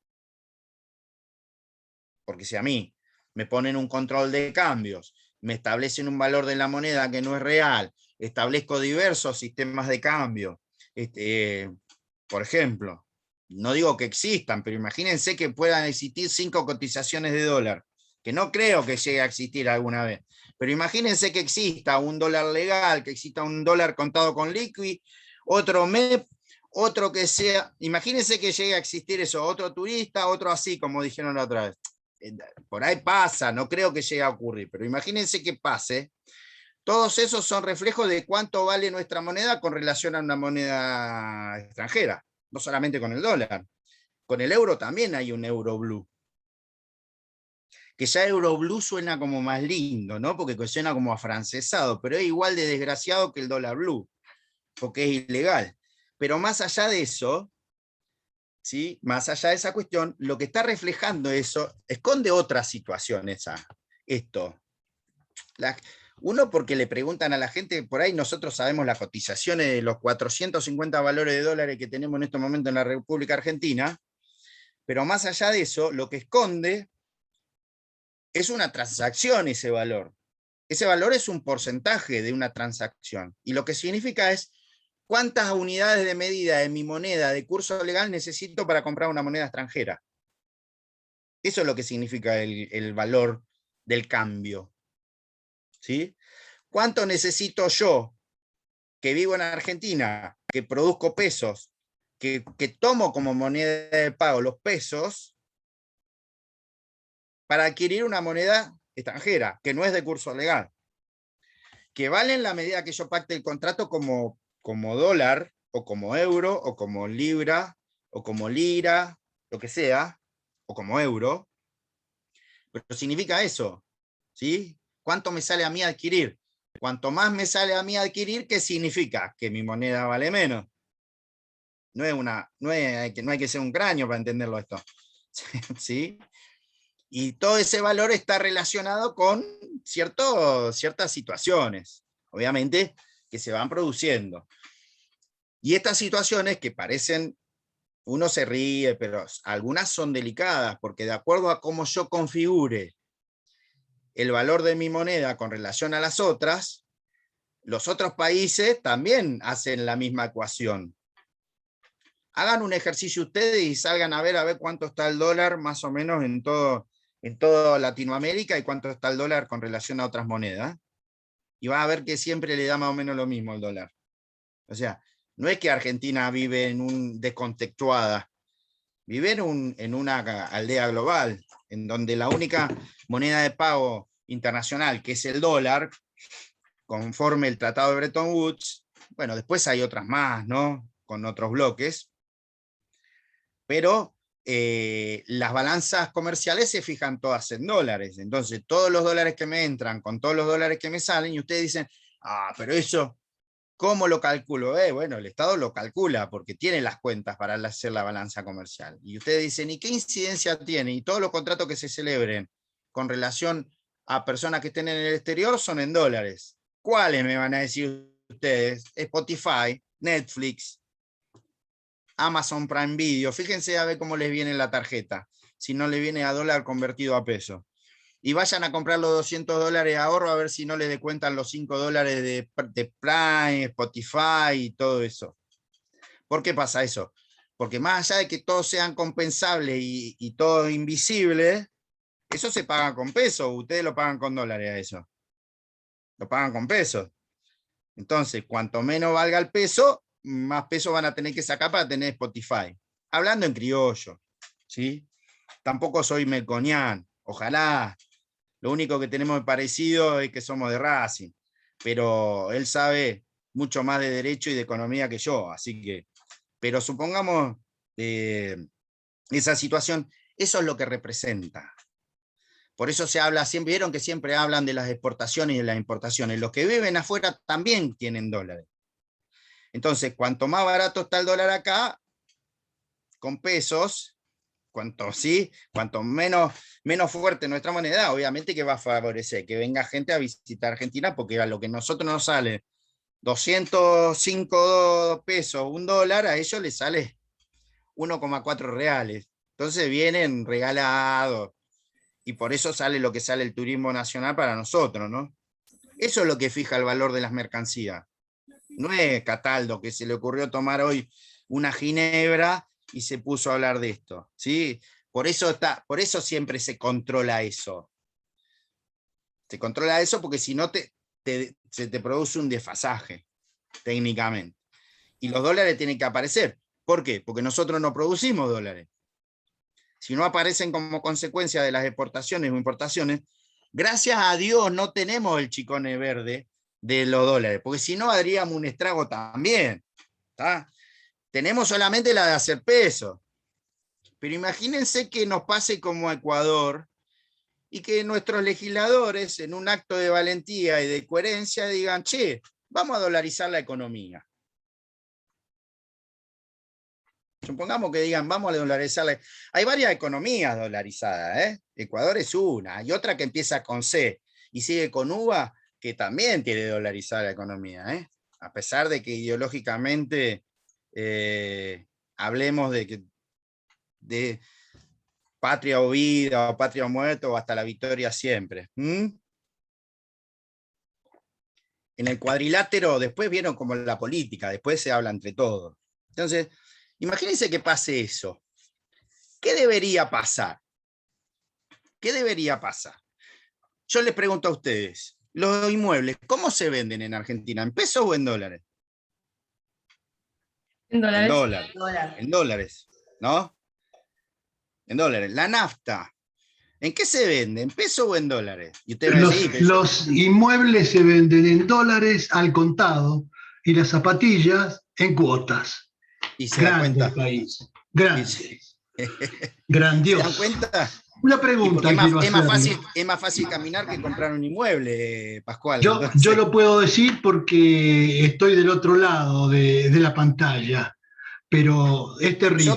Porque si a mí me ponen un control de cambios, me establecen un valor de la moneda que no es real, establezco diversos sistemas de cambio, por ejemplo, no digo que existan, pero imagínense que puedan existir 5 cotizaciones de dólar, que no creo que llegue a existir alguna vez, pero imagínense que exista un dólar legal, que exista un dólar contado con liqui, otro MEP, otro que sea, imagínense que llegue a existir eso, otro turista, otro así, como dijeron la otra vez. Por ahí pasa, no creo que llegue a ocurrir, pero imagínense que pase. Todos esos son reflejos de cuánto vale nuestra moneda con relación a una moneda extranjera, no solamente con el dólar. Con el euro también hay un euro blue. Que ya euro blue suena como más lindo, ¿no? Porque suena como afrancesado, pero es igual de desgraciado que el dólar blue, porque es ilegal. Pero más allá de eso, ¿sí? Más allá de esa cuestión, lo que está reflejando eso esconde otras situaciones. Esto. Uno, porque le preguntan a la gente, por ahí nosotros sabemos las cotizaciones de los 450 valores de dólares que tenemos en este momento en la República Argentina, pero más allá de eso, lo que esconde es una transacción ese valor. Ese valor es un porcentaje de una transacción. Y lo que significa es cuántas unidades de medida de mi moneda de curso legal necesito para comprar una moneda extranjera. Eso es lo que significa el valor del cambio. ¿Sí? ¿Cuánto necesito yo, que vivo en Argentina, que produzco pesos, que tomo como moneda de pago los pesos, para adquirir una moneda extranjera, que no es de curso legal? Que vale en la medida que yo pacte el contrato como dólar, o como euro, o como libra, o como lira, lo que sea, o como euro. Pero significa eso, ¿sí? ¿Cuánto me sale a mí adquirir? Cuanto más me sale a mí adquirir, ¿qué significa? Que mi moneda vale menos. no hay que ser un cráneo para entenderlo esto. ¿Sí? Y todo ese valor está relacionado con ciertas situaciones, obviamente, que se van produciendo. Y estas situaciones que parecen, uno se ríe, pero algunas son delicadas, porque de acuerdo a cómo yo configure el valor de mi moneda con relación a las otras, los otros países también hacen la misma ecuación. Hagan un ejercicio ustedes y salgan a ver cuánto está el dólar más o menos en toda Latinoamérica y cuánto está el dólar con relación a otras monedas. Y van a ver que siempre le da más o menos lo mismo el dólar. O sea, no es que Argentina vive descontextuada, vive en una aldea global, en donde la única moneda de pago internacional, que es el dólar, conforme el Tratado de Bretton Woods, bueno, después hay otras más, ¿no? Con otros bloques, pero las balanzas comerciales se fijan todas en dólares. Entonces, todos los dólares que me entran con todos los dólares que me salen, y ustedes dicen, pero eso, ¿cómo lo calculo? Bueno, el Estado lo calcula porque tiene las cuentas para hacer la balanza comercial. Y ustedes dicen, ¿y qué incidencia tiene? Y todos los contratos que se celebren con relación a personas que estén en el exterior son en dólares. ¿Cuáles me van a decir ustedes? Spotify, Netflix, Amazon Prime Video. Fíjense a ver cómo les viene la tarjeta, si no le viene a dólar convertido a peso. Y vayan a comprar los $200 de ahorro a ver si no les descuentan los $5 de Prime, Spotify y todo eso. ¿Por qué pasa eso? Porque más allá de que todos sean compensables y todo invisible, eso se paga con pesos. Ustedes lo pagan con dólares a eso. Lo pagan con pesos. Entonces, cuanto menos valga el peso, más peso van a tener que sacar para tener Spotify. Hablando en criollo, ¿sí? Tampoco soy melconian, ojalá. Lo único que tenemos parecido es que somos de Racing, pero él sabe mucho más de derecho y de economía que yo, así que, pero supongamos esa situación, eso es lo que representa. Por eso se habla, siempre vieron que siempre hablan de las exportaciones y de las importaciones. Los que viven afuera también tienen dólares. Entonces, cuanto más barato está el dólar acá, con pesos, cuanto menos fuerte nuestra moneda, obviamente que va a favorecer que venga gente a visitar Argentina, porque a lo que a nosotros nos sale 205 pesos, $1, a ellos les sale 1,4 reales. Entonces vienen regalados, y por eso sale lo que sale el turismo nacional para nosotros, ¿no? Eso es lo que fija el valor de las mercancías. No es Cataldo, que se le ocurrió tomar hoy una ginebra y se puso a hablar de esto, ¿sí? Por eso siempre se controla eso. Se controla eso porque si no se te produce un desfasaje, técnicamente. Y los dólares tienen que aparecer. ¿Por qué? Porque nosotros no producimos dólares. Si no aparecen como consecuencia de las exportaciones o importaciones, gracias a Dios no tenemos el chicone verde de los dólares, porque si no haríamos un estrago también. ¿Está? Tenemos solamente la de hacer peso. Pero imagínense que nos pase como a Ecuador y que nuestros legisladores, en un acto de valentía y de coherencia, digan, che, vamos a dolarizar la economía. Supongamos que digan, vamos a dolarizar. Hay varias economías dolarizadas, ¿eh? Ecuador es una, hay otra que empieza con C y sigue con UVA, que también tiene dolarizada la economía, ¿eh? A pesar de que ideológicamente hablemos de patria o vida, o patria o muerto, o hasta la victoria siempre. En el cuadrilátero, después vieron como la política, después se habla entre todos. Entonces, imagínense que pase eso. ¿Qué debería pasar? ¿Qué debería pasar? Yo les pregunto a ustedes, los inmuebles, ¿cómo se venden en Argentina? ¿En pesos o en dólares? En dólares. En dólares, ¿no? En dólares. La nafta, ¿en qué se vende? ¿En pesos o en dólares? Y usted me dice, los inmuebles se venden en dólares al contado y las zapatillas en cuotas. ¿Y se da cuenta? País. Grande. ¿Se Grandioso. dan cuenta? Una pregunta quiero hacerle. Es más fácil caminar que comprar un inmueble, Pascual. Yo lo puedo decir porque estoy del otro lado de la pantalla. pero es terrible.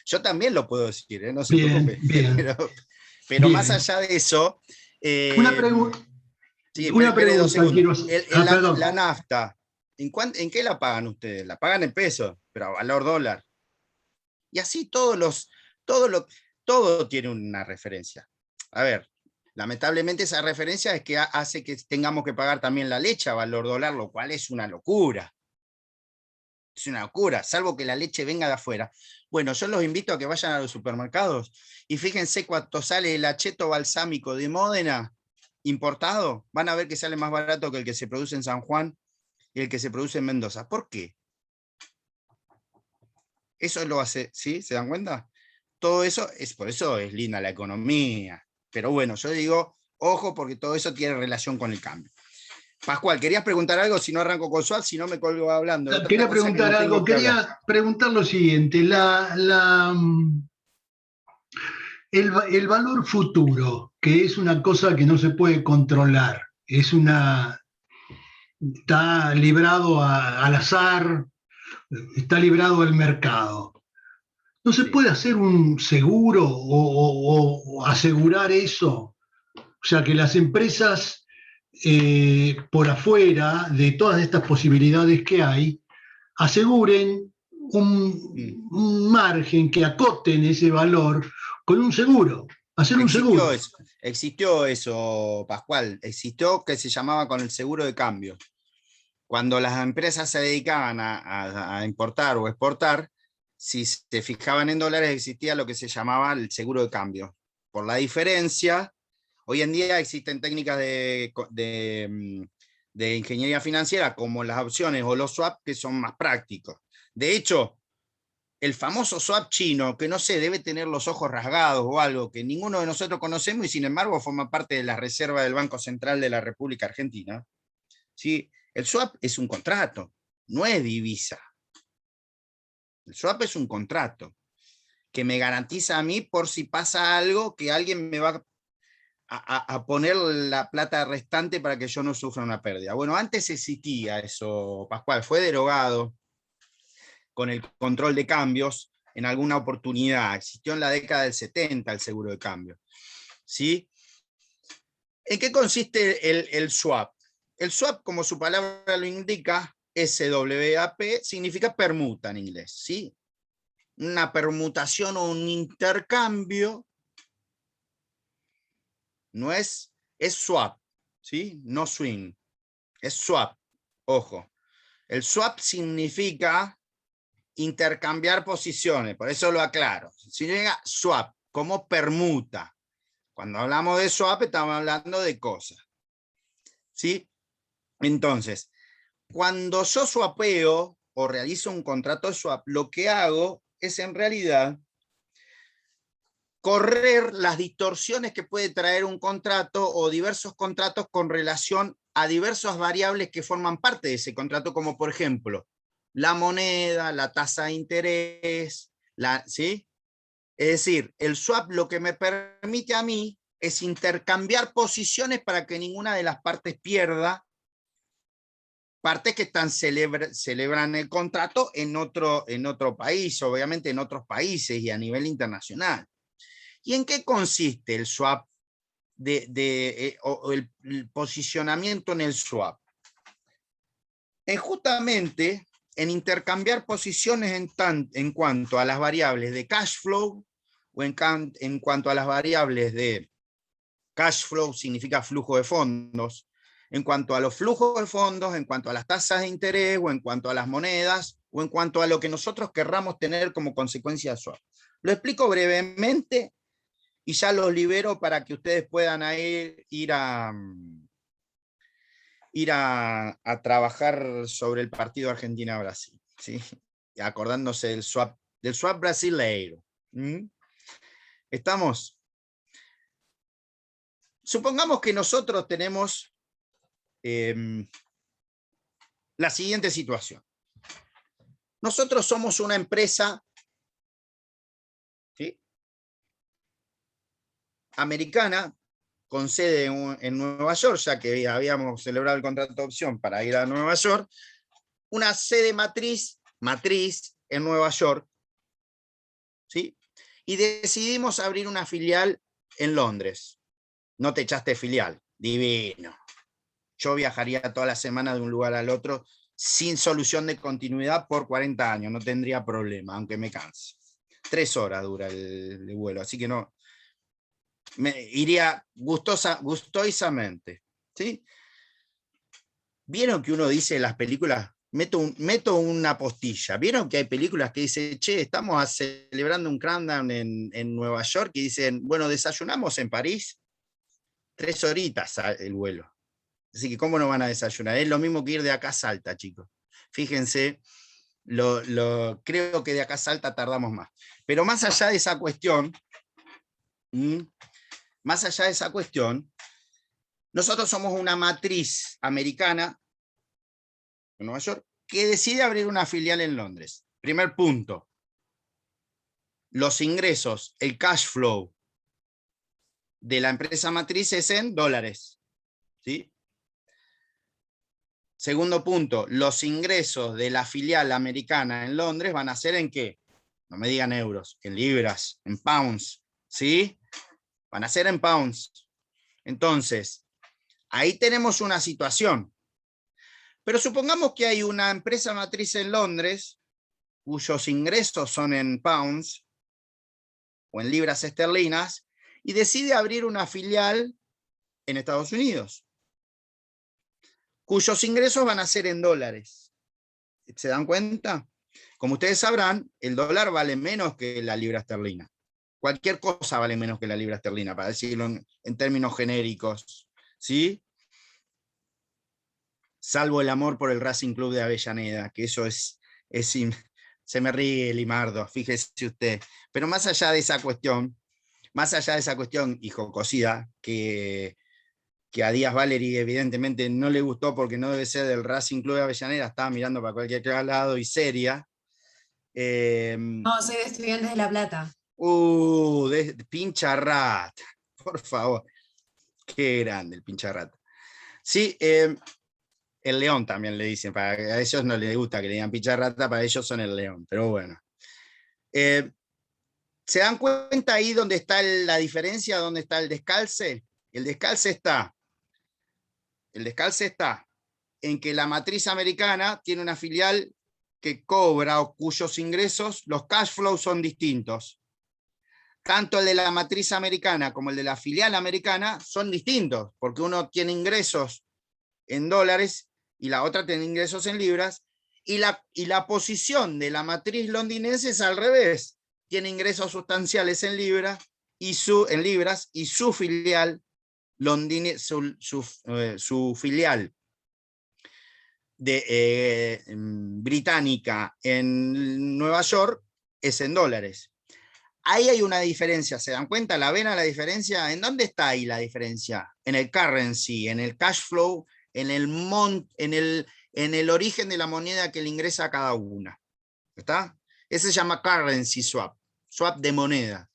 Yo también lo puedo decir, no se Bien, preocupe. bien, Pero bien. más allá de eso, Una pregunta. sí, Una espere 2 pregunta segundos. quiero hacer. Perdón. La nafta, ¿en qué la pagan ustedes? La pagan en pesos, pero a valor dólar. Y así todo tiene una referencia. A ver, lamentablemente esa referencia es que hace que tengamos que pagar también la leche a valor dólar, lo cual es una locura. Es una locura, salvo que la leche venga de afuera. Bueno, yo los invito a que vayan a los supermercados y fíjense cuánto sale el acheto balsámico de Módena importado. Van a ver que sale más barato que el que se produce en San Juan y el que se produce en Mendoza. ¿Por qué? Eso lo hace, ¿sí? ¿Se dan cuenta? Todo eso, por eso es linda la economía. Pero bueno, yo digo, ojo, porque todo eso tiene relación con el cambio. Pascual, ¿querías preguntar algo? Si no arranco con Swap, si no me colgo hablando. Otra Quería cosa que preguntar no algo, tengo que hablar. quería preguntar lo siguiente, el valor futuro, que es una cosa que no se puede controlar, está librado al azar, está librado al mercado. ¿No se Sí. puede hacer un seguro o asegurar eso? O sea, que las empresas por afuera de todas estas posibilidades que hay, aseguren un margen, que acoten ese valor con un seguro, hacer un seguro. Existió eso, Pascual. Existió que se llamaba con el seguro de cambio. Cuando las empresas se dedicaban a importar o exportar, si se fijaban en dólares, existía lo que se llamaba el seguro de cambio. Por la diferencia, hoy en día existen técnicas de ingeniería financiera como las opciones o los swaps que son más prácticos. De hecho, el famoso swap chino, que no sé, debe tener los ojos rasgados o algo, que ninguno de nosotros conocemos y sin embargo forma parte de la reserva del Banco Central de la República Argentina. ¿Sí? El swap es un contrato, no es divisa. El swap es un contrato que me garantiza a mí por si pasa algo que alguien me va a poner la plata restante para que yo no sufra una pérdida. Bueno, antes existía eso, Pascual, fue derogado con el control de cambios en alguna oportunidad. Existió en la década del 70 el seguro de cambio. ¿Sí? ¿En qué consiste el swap? El swap, como su palabra lo indica, SWAP, significa permuta en inglés. ¿Sí? Una permutación o un intercambio no es swap, ¿sí? No swing, es swap. Ojo, el swap significa intercambiar posiciones, por eso lo aclaro. Significa swap, como permuta. Cuando hablamos de swap estamos hablando de cosas. ¿Sí? Entonces, cuando yo swapeo o realizo un contrato de swap, lo que hago es en realidad correr las distorsiones que puede traer un contrato o diversos contratos con relación a diversas variables que forman parte de ese contrato, como por ejemplo, la moneda, la tasa de interés, ¿sí? Es decir, el swap lo que me permite a mí es intercambiar posiciones para que ninguna de las partes pierda, partes que están celebran el contrato en otro país, obviamente en otros países y a nivel internacional. ¿Y en qué consiste el swap o el posicionamiento en el swap? Justamente en intercambiar posiciones en cuanto a las variables de cash flow o en cuanto a las variables de cash flow, significa flujo de fondos, en cuanto a los flujos de fondos, en cuanto a las tasas de interés o en cuanto a las monedas o en cuanto a lo que nosotros querramos tener como consecuencia de swap. Lo explico brevemente y ya los libero para que ustedes puedan ir a trabajar sobre el partido Argentina-Brasil, ¿sí? Acordándose del swap brasileiro. ¿Estamos? Supongamos que nosotros tenemos la siguiente situación. Nosotros somos una empresa, ¿sí?, americana, con sede en Nueva York, ya que habíamos celebrado el contrato de opción para ir a Nueva York, una sede matriz en Nueva York, ¿sí? Y decidimos abrir una filial en Londres. No te echaste filial, divino. Yo viajaría toda la semana de un lugar al otro sin solución de continuidad por 40 años, no tendría problema, aunque me canse. 3 horas dura el vuelo, así que no, me iría gustosamente, ¿sí? ¿Vieron que uno dice en las películas, meto una postilla? ¿Vieron que hay películas que dicen, che, estamos celebrando un countdown en Nueva York y dicen, bueno, desayunamos en París? 3 horitas el vuelo. Así que, ¿cómo no van a desayunar? Es lo mismo que ir de acá a Salta, chicos. Fíjense, creo que de acá a Salta tardamos más. Pero más allá de esa cuestión, nosotros somos una matriz americana en Nueva York que decide abrir una filial en Londres. Primer punto. Los ingresos, el cash flow de la empresa matriz es en dólares, ¿sí? Segundo punto, los ingresos de la filial americana en Londres van a ser ¿en qué? No me digan euros, en libras, en pounds, ¿sí? Van a ser en pounds. Entonces, ahí tenemos una situación. Pero supongamos que hay una empresa matriz en Londres cuyos ingresos son en pounds o en libras esterlinas y decide abrir una filial en Estados Unidos, cuyos ingresos van a ser en dólares. ¿Se dan cuenta? Como ustedes sabrán, el dólar vale menos que la libra esterlina. Cualquier cosa vale menos que la libra esterlina, para decirlo en términos genéricos, ¿sí? Salvo el amor por el Racing Club de Avellaneda, que eso se me ríe Limardo, fíjese usted. Pero más allá de esa cuestión y jocosidad, que a Díaz Valeri evidentemente no le gustó porque no debe ser del Racing Club de Avellaneda, estaba mirando para cualquier lado y seria. No, soy de Estudiantes de La Plata. De pincha rata, por favor. Qué grande el pincha rata. Sí, el León también le dicen, a ellos no les gusta que le digan pincha rata, para ellos son el León, pero bueno. ¿Se dan cuenta ahí dónde está la diferencia, dónde está el descalce? El descalce está en que la matriz americana tiene una filial que cobra o cuyos ingresos, los cash flows son distintos. Tanto el de la matriz americana como el de la filial americana son distintos, porque uno tiene ingresos en dólares y la otra tiene ingresos en libras, y la posición de la matriz londinense es al revés, tiene ingresos sustanciales en libras y su filial su filial británica en Nueva York es en dólares. Ahí hay una diferencia, ¿se dan cuenta? ¿La ven a la diferencia? ¿En dónde está ahí la diferencia? En el currency, en el cash flow, en el origen de la moneda que le ingresa a cada una. ¿Está? Ese se llama currency swap, swap de moneda.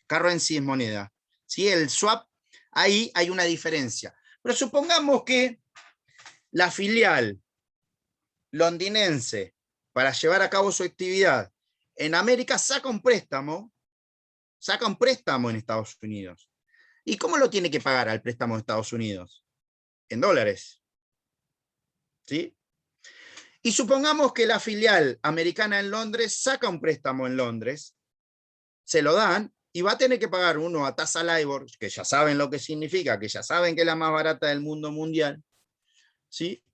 Currency es moneda. ¿Sí? El swap, ahí hay una diferencia. Pero supongamos que la filial londinense, para llevar a cabo su actividad en América, saca un préstamo en Estados Unidos. ¿Y cómo lo tiene que pagar al préstamo de Estados Unidos? En dólares. ¿Sí? Y supongamos que la filial americana en Londres saca un préstamo en Londres, se lo dan, y va a tener que pagar uno a tasa LIBOR, que ya saben lo que significa, que ya saben que es la más barata del mundo mundial, ¿sí?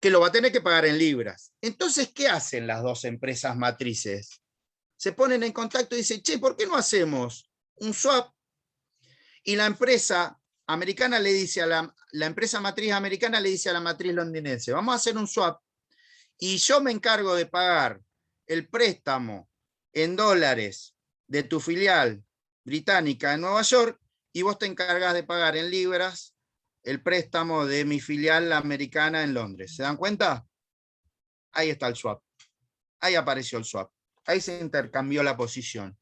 Que lo va a tener que pagar en libras. Entonces, ¿qué hacen las dos empresas matrices? Se ponen en contacto y dicen, che, ¿por qué no hacemos un swap? Y la empresa americana le dice a la empresa matriz americana le dice a la matriz londinense, vamos a hacer un swap, y yo me encargo de pagar el préstamo en dólares de tu filial británica en Nueva York, y vos te encargas de pagar en libras el préstamo de mi filial americana en Londres. ¿Se dan cuenta? Ahí está el swap. Ahí apareció el swap. Ahí se intercambió la posición.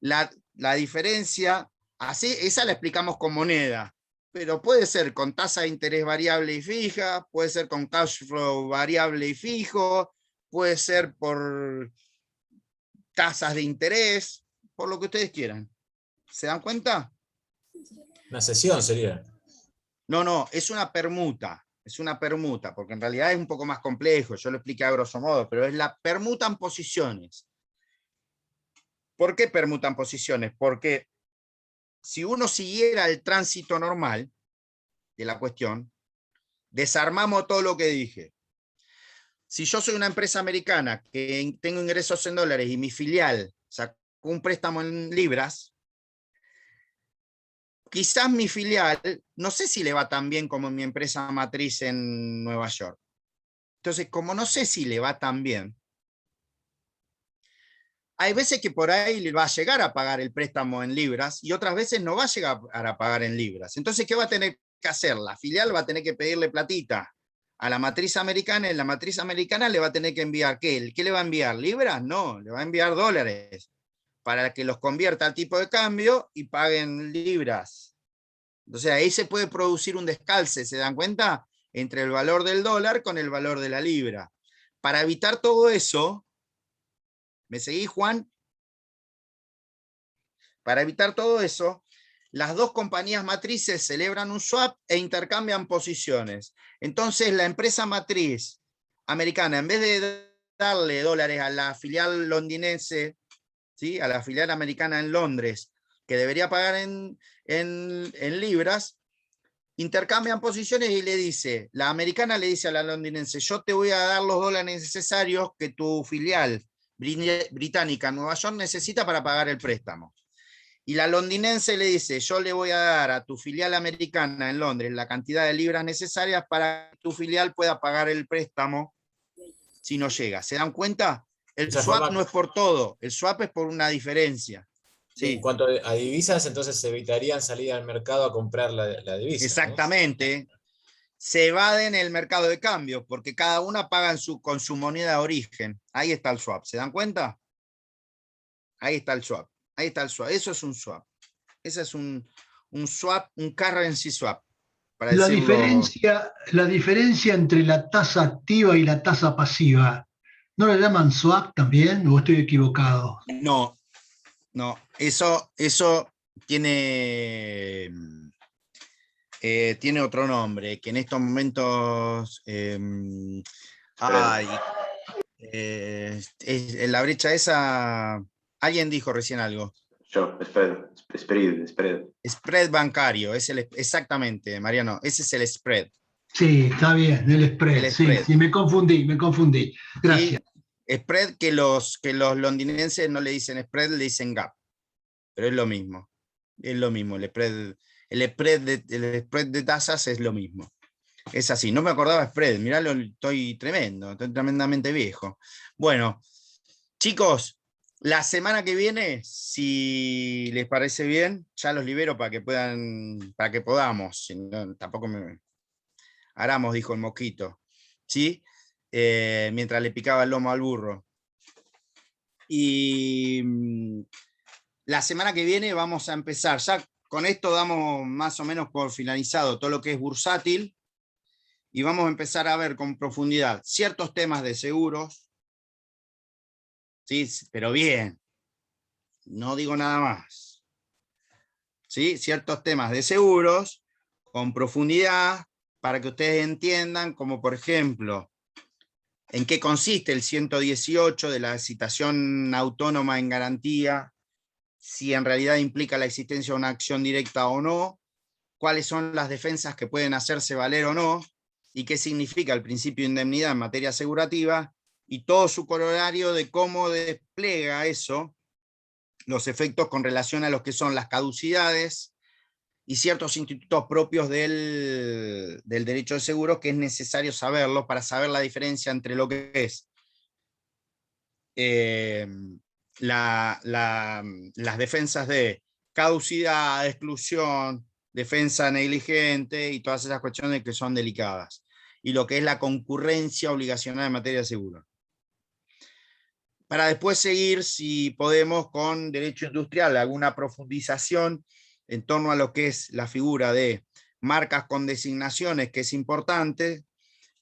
La diferencia, así, esa la explicamos con moneda, pero puede ser con tasa de interés variable y fija, puede ser con cash flow variable y fijo, puede ser por tasas de interés, por lo que ustedes quieran. ¿Se dan cuenta? Una cesión sería. No, es una permuta. Es una permuta, porque en realidad es un poco más complejo. Yo lo expliqué a grosso modo, pero es la permutan posiciones. ¿Por qué permutan posiciones? Porque si uno siguiera el tránsito normal de la cuestión, desarmamos todo lo que dije. Si yo soy una empresa americana que tengo ingresos en dólares y mi filial sacó un préstamo en libras, quizás mi filial, no sé si le va tan bien como mi empresa matriz en Nueva York. Entonces, como no sé si le va tan bien, hay veces que por ahí le va a llegar a pagar el préstamo en libras y otras veces no va a llegar a pagar en libras. Entonces, ¿qué va a tener que hacer? La filial va a tener que pedirle platita a la matriz americana, y la matriz americana le va a tener que enviar, ¿qué? ¿Qué le va a enviar? ¿Libras? No, le va a enviar dólares para que los convierta al tipo de cambio y paguen libras. Entonces ahí se puede producir un descalce, ¿se dan cuenta? Entre el valor del dólar con el valor de la libra. Para evitar todo eso, ¿me seguís, Juan? Para evitar todo eso, las dos compañías matrices celebran un swap e intercambian posiciones. Entonces la empresa matriz americana, en vez de darle dólares a la filial londinense, ¿sí? A la filial americana en Londres, que debería pagar en libras, intercambian posiciones y le dice, la americana le dice a la londinense, yo te voy a dar los dólares necesarios que tu filial británica en Nueva York necesita para pagar el préstamo. Y la londinense le dice, yo le voy a dar a tu filial americana en Londres la cantidad de libras necesarias para que tu filial pueda pagar el préstamo si no llega. ¿Se dan cuenta? El swap no es por todo, el swap es por una diferencia. Sí. En cuanto a divisas, entonces se evitarían salir al mercado a comprar la divisa. Exactamente. ¿No? Se evaden el mercado de cambio, porque cada una paga con su moneda de origen. Ahí está el swap. ¿Se dan cuenta? Ahí está el swap. Ahí está el swap. Eso es un swap. Ese es un swap, un currency swap. Para la decirlo... diferencia entre la tasa activa y la tasa pasiva, ¿no la llaman swap también o estoy equivocado? No. Eso tiene... tiene otro nombre, que en estos momentos la brecha esa, alguien dijo recién algo. Yo, spread. Spread bancario, exactamente, Mariano, ese es el spread. Sí, está bien, el spread. Sí, me confundí. Gracias. Sí, spread que los londinenses no le dicen spread, le dicen gap, pero es lo mismo, el spread de tasas es lo mismo. Es así, no me acordaba spread, mirá, estoy tremendamente viejo. Bueno, chicos, la semana que viene, si les parece bien, ya los libero para que podamos, si no, tampoco Aramos, dijo el mosquito, ¿sí? Mientras le picaba el lomo al burro. Y la semana que viene vamos a empezar, ya con esto damos más o menos por finalizado todo lo que es bursátil, y vamos a empezar a ver con profundidad ciertos temas de seguros, ¿sí? Pero bien, no digo nada más, ¿sí? Ciertos temas de seguros con profundidad para que ustedes entiendan, como por ejemplo, en qué consiste el 118 de la citación autónoma en garantía, si en realidad implica la existencia de una acción directa o no, cuáles son las defensas que pueden hacerse valer o no, y qué significa el principio de indemnidad en materia asegurativa, y todo su corolario de cómo despliega eso, los efectos con relación a los que son las caducidades y ciertos institutos propios del derecho de seguros, que es necesario saberlo para saber la diferencia entre lo que es las defensas de caducidad, exclusión, defensa negligente y todas esas cuestiones que son delicadas, y lo que es la concurrencia obligacional en materia de seguro. Para después seguir, si podemos, con derecho industrial, alguna profundización en torno a lo que es la figura de marcas con designaciones, que es importante,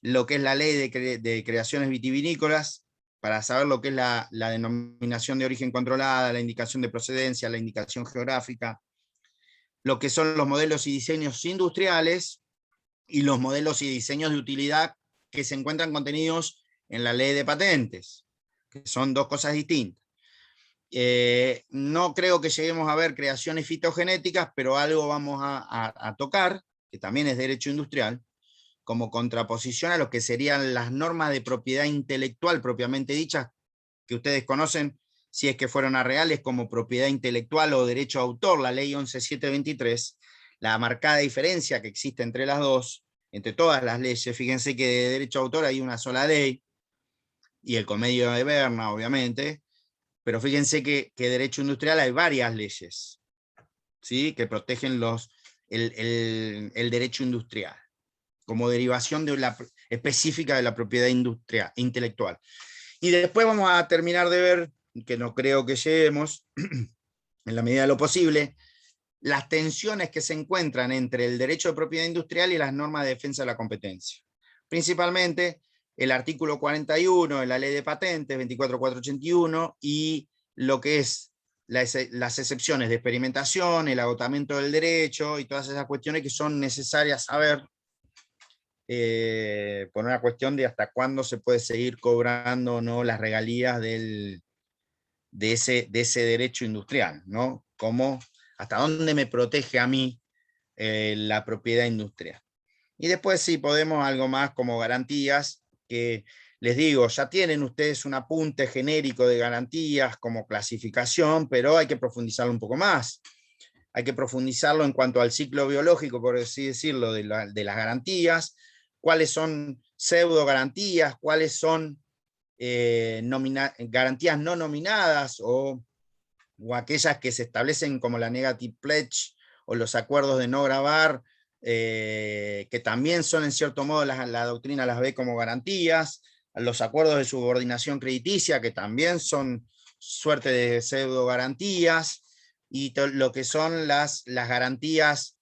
lo que es la ley de creaciones vitivinícolas, para saber lo que es la denominación de origen controlada, la indicación de procedencia, la indicación geográfica, lo que son los modelos y diseños industriales y los modelos y diseños de utilidad que se encuentran contenidos en la ley de patentes, que son dos cosas distintas. No creo que lleguemos a ver creaciones fitogenéticas, pero algo vamos a tocar, que también es derecho industrial, como contraposición a lo que serían las normas de propiedad intelectual propiamente dichas, que ustedes conocen, si es que fueron a reales, como propiedad intelectual o derecho a autor, la ley 11.723, la marcada diferencia que existe entre las dos, entre todas las leyes. Fíjense que de derecho a autor hay una sola ley, y el Comedio de Berna, obviamente, pero fíjense que derecho industrial hay varias leyes, ¿sí?, que protegen el derecho industrial, como derivación específica de la propiedad industrial, intelectual. Y después vamos a terminar de ver, que no creo que lleguemos, en la medida de lo posible, las tensiones que se encuentran entre el derecho de propiedad industrial y las normas de defensa de la competencia. Principalmente el artículo 41 de la ley de patentes, 24.481, y lo que es las excepciones de experimentación, el agotamiento del derecho y todas esas cuestiones que son necesarias saber por una cuestión de hasta cuándo se puede seguir cobrando o no las regalías de ese derecho industrial, ¿no? Como hasta dónde me protege a mí la propiedad industrial. Y después sí podemos algo más como garantías, que les digo, ya tienen ustedes un apunte genérico de garantías como clasificación, pero hay que profundizarlo un poco más. Hay que profundizarlo en cuanto al ciclo biológico, por así decirlo, de las garantías, cuáles son pseudo garantías, cuáles son garantías no nominadas o aquellas que se establecen como la negative pledge o los acuerdos de no gravar, que también son en cierto modo, la doctrina las ve como garantías, los acuerdos de subordinación crediticia, que también son suerte de pseudo garantías, y lo que son las garantías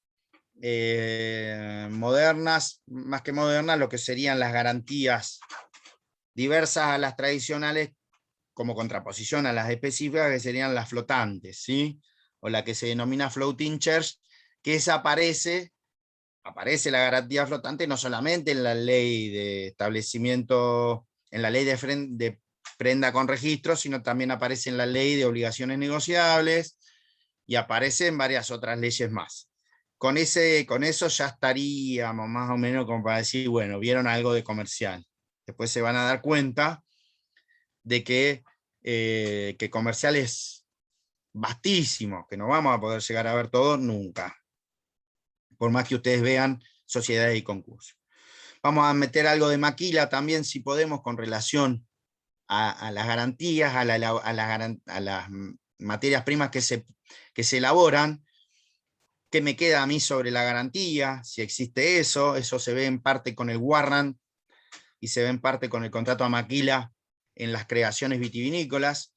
modernas, más que modernas, lo que serían las garantías diversas a las tradicionales, como contraposición a las específicas, que serían las flotantes, ¿sí? O la que se denomina floating charge, que esa aparece la garantía flotante no solamente en la ley de establecimiento, en la ley de prenda con registro, sino también aparece en la ley de obligaciones negociables y aparece en varias otras leyes más. Con eso ya estaríamos más o menos como para decir, bueno, vieron algo de comercial. Después se van a dar cuenta de que comercial es vastísimo, que no vamos a poder llegar a ver todo nunca, por más que ustedes vean sociedades y concursos. Vamos a meter algo de maquila también, si podemos, con relación a las garantías, a las materias primas que se elaboran. ¿Qué me queda a mí sobre la garantía? Si existe eso se ve en parte con el warrant y se ve en parte con el contrato a maquila en las creaciones vitivinícolas,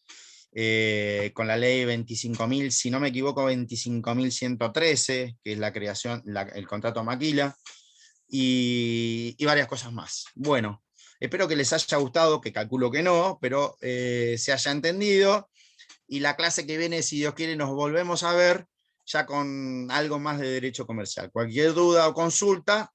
con la ley 25.000, si no me equivoco, 25.113, que es la creación, el contrato a maquila, y varias cosas más. Bueno, espero que les haya gustado, que calculo que no, pero se haya entendido, y la clase que viene, si Dios quiere, nos volvemos a ver ya con algo más de derecho comercial. Cualquier duda o consulta,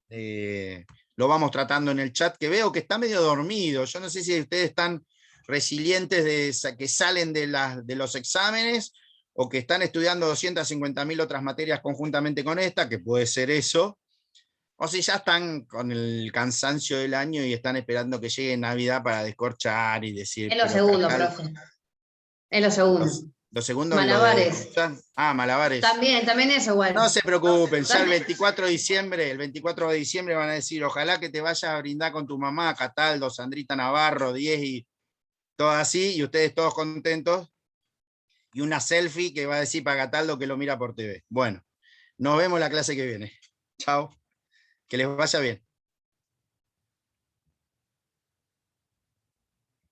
lo vamos tratando en el chat, que veo que está medio dormido. Yo no sé si ustedes están resilientes que salen de los exámenes, o que están estudiando 250.000 otras materias conjuntamente con esta, que puede ser eso, o si ya están con el cansancio del año y están esperando que llegue Navidad para descorchar y decir... En lo segundo, profe. En lo segundo. Los segundos. Malabares. Malabares. También eso, bueno. No se preocupen, ya el 24 de diciembre van a decir, ojalá que te vayas a brindar con tu mamá, Cataldo, Sandrita Navarro, 10 y todo así, y ustedes todos contentos, y una selfie que va a decir para Cataldo que lo mira por TV. Bueno, nos vemos la clase que viene. Chao, que les vaya bien.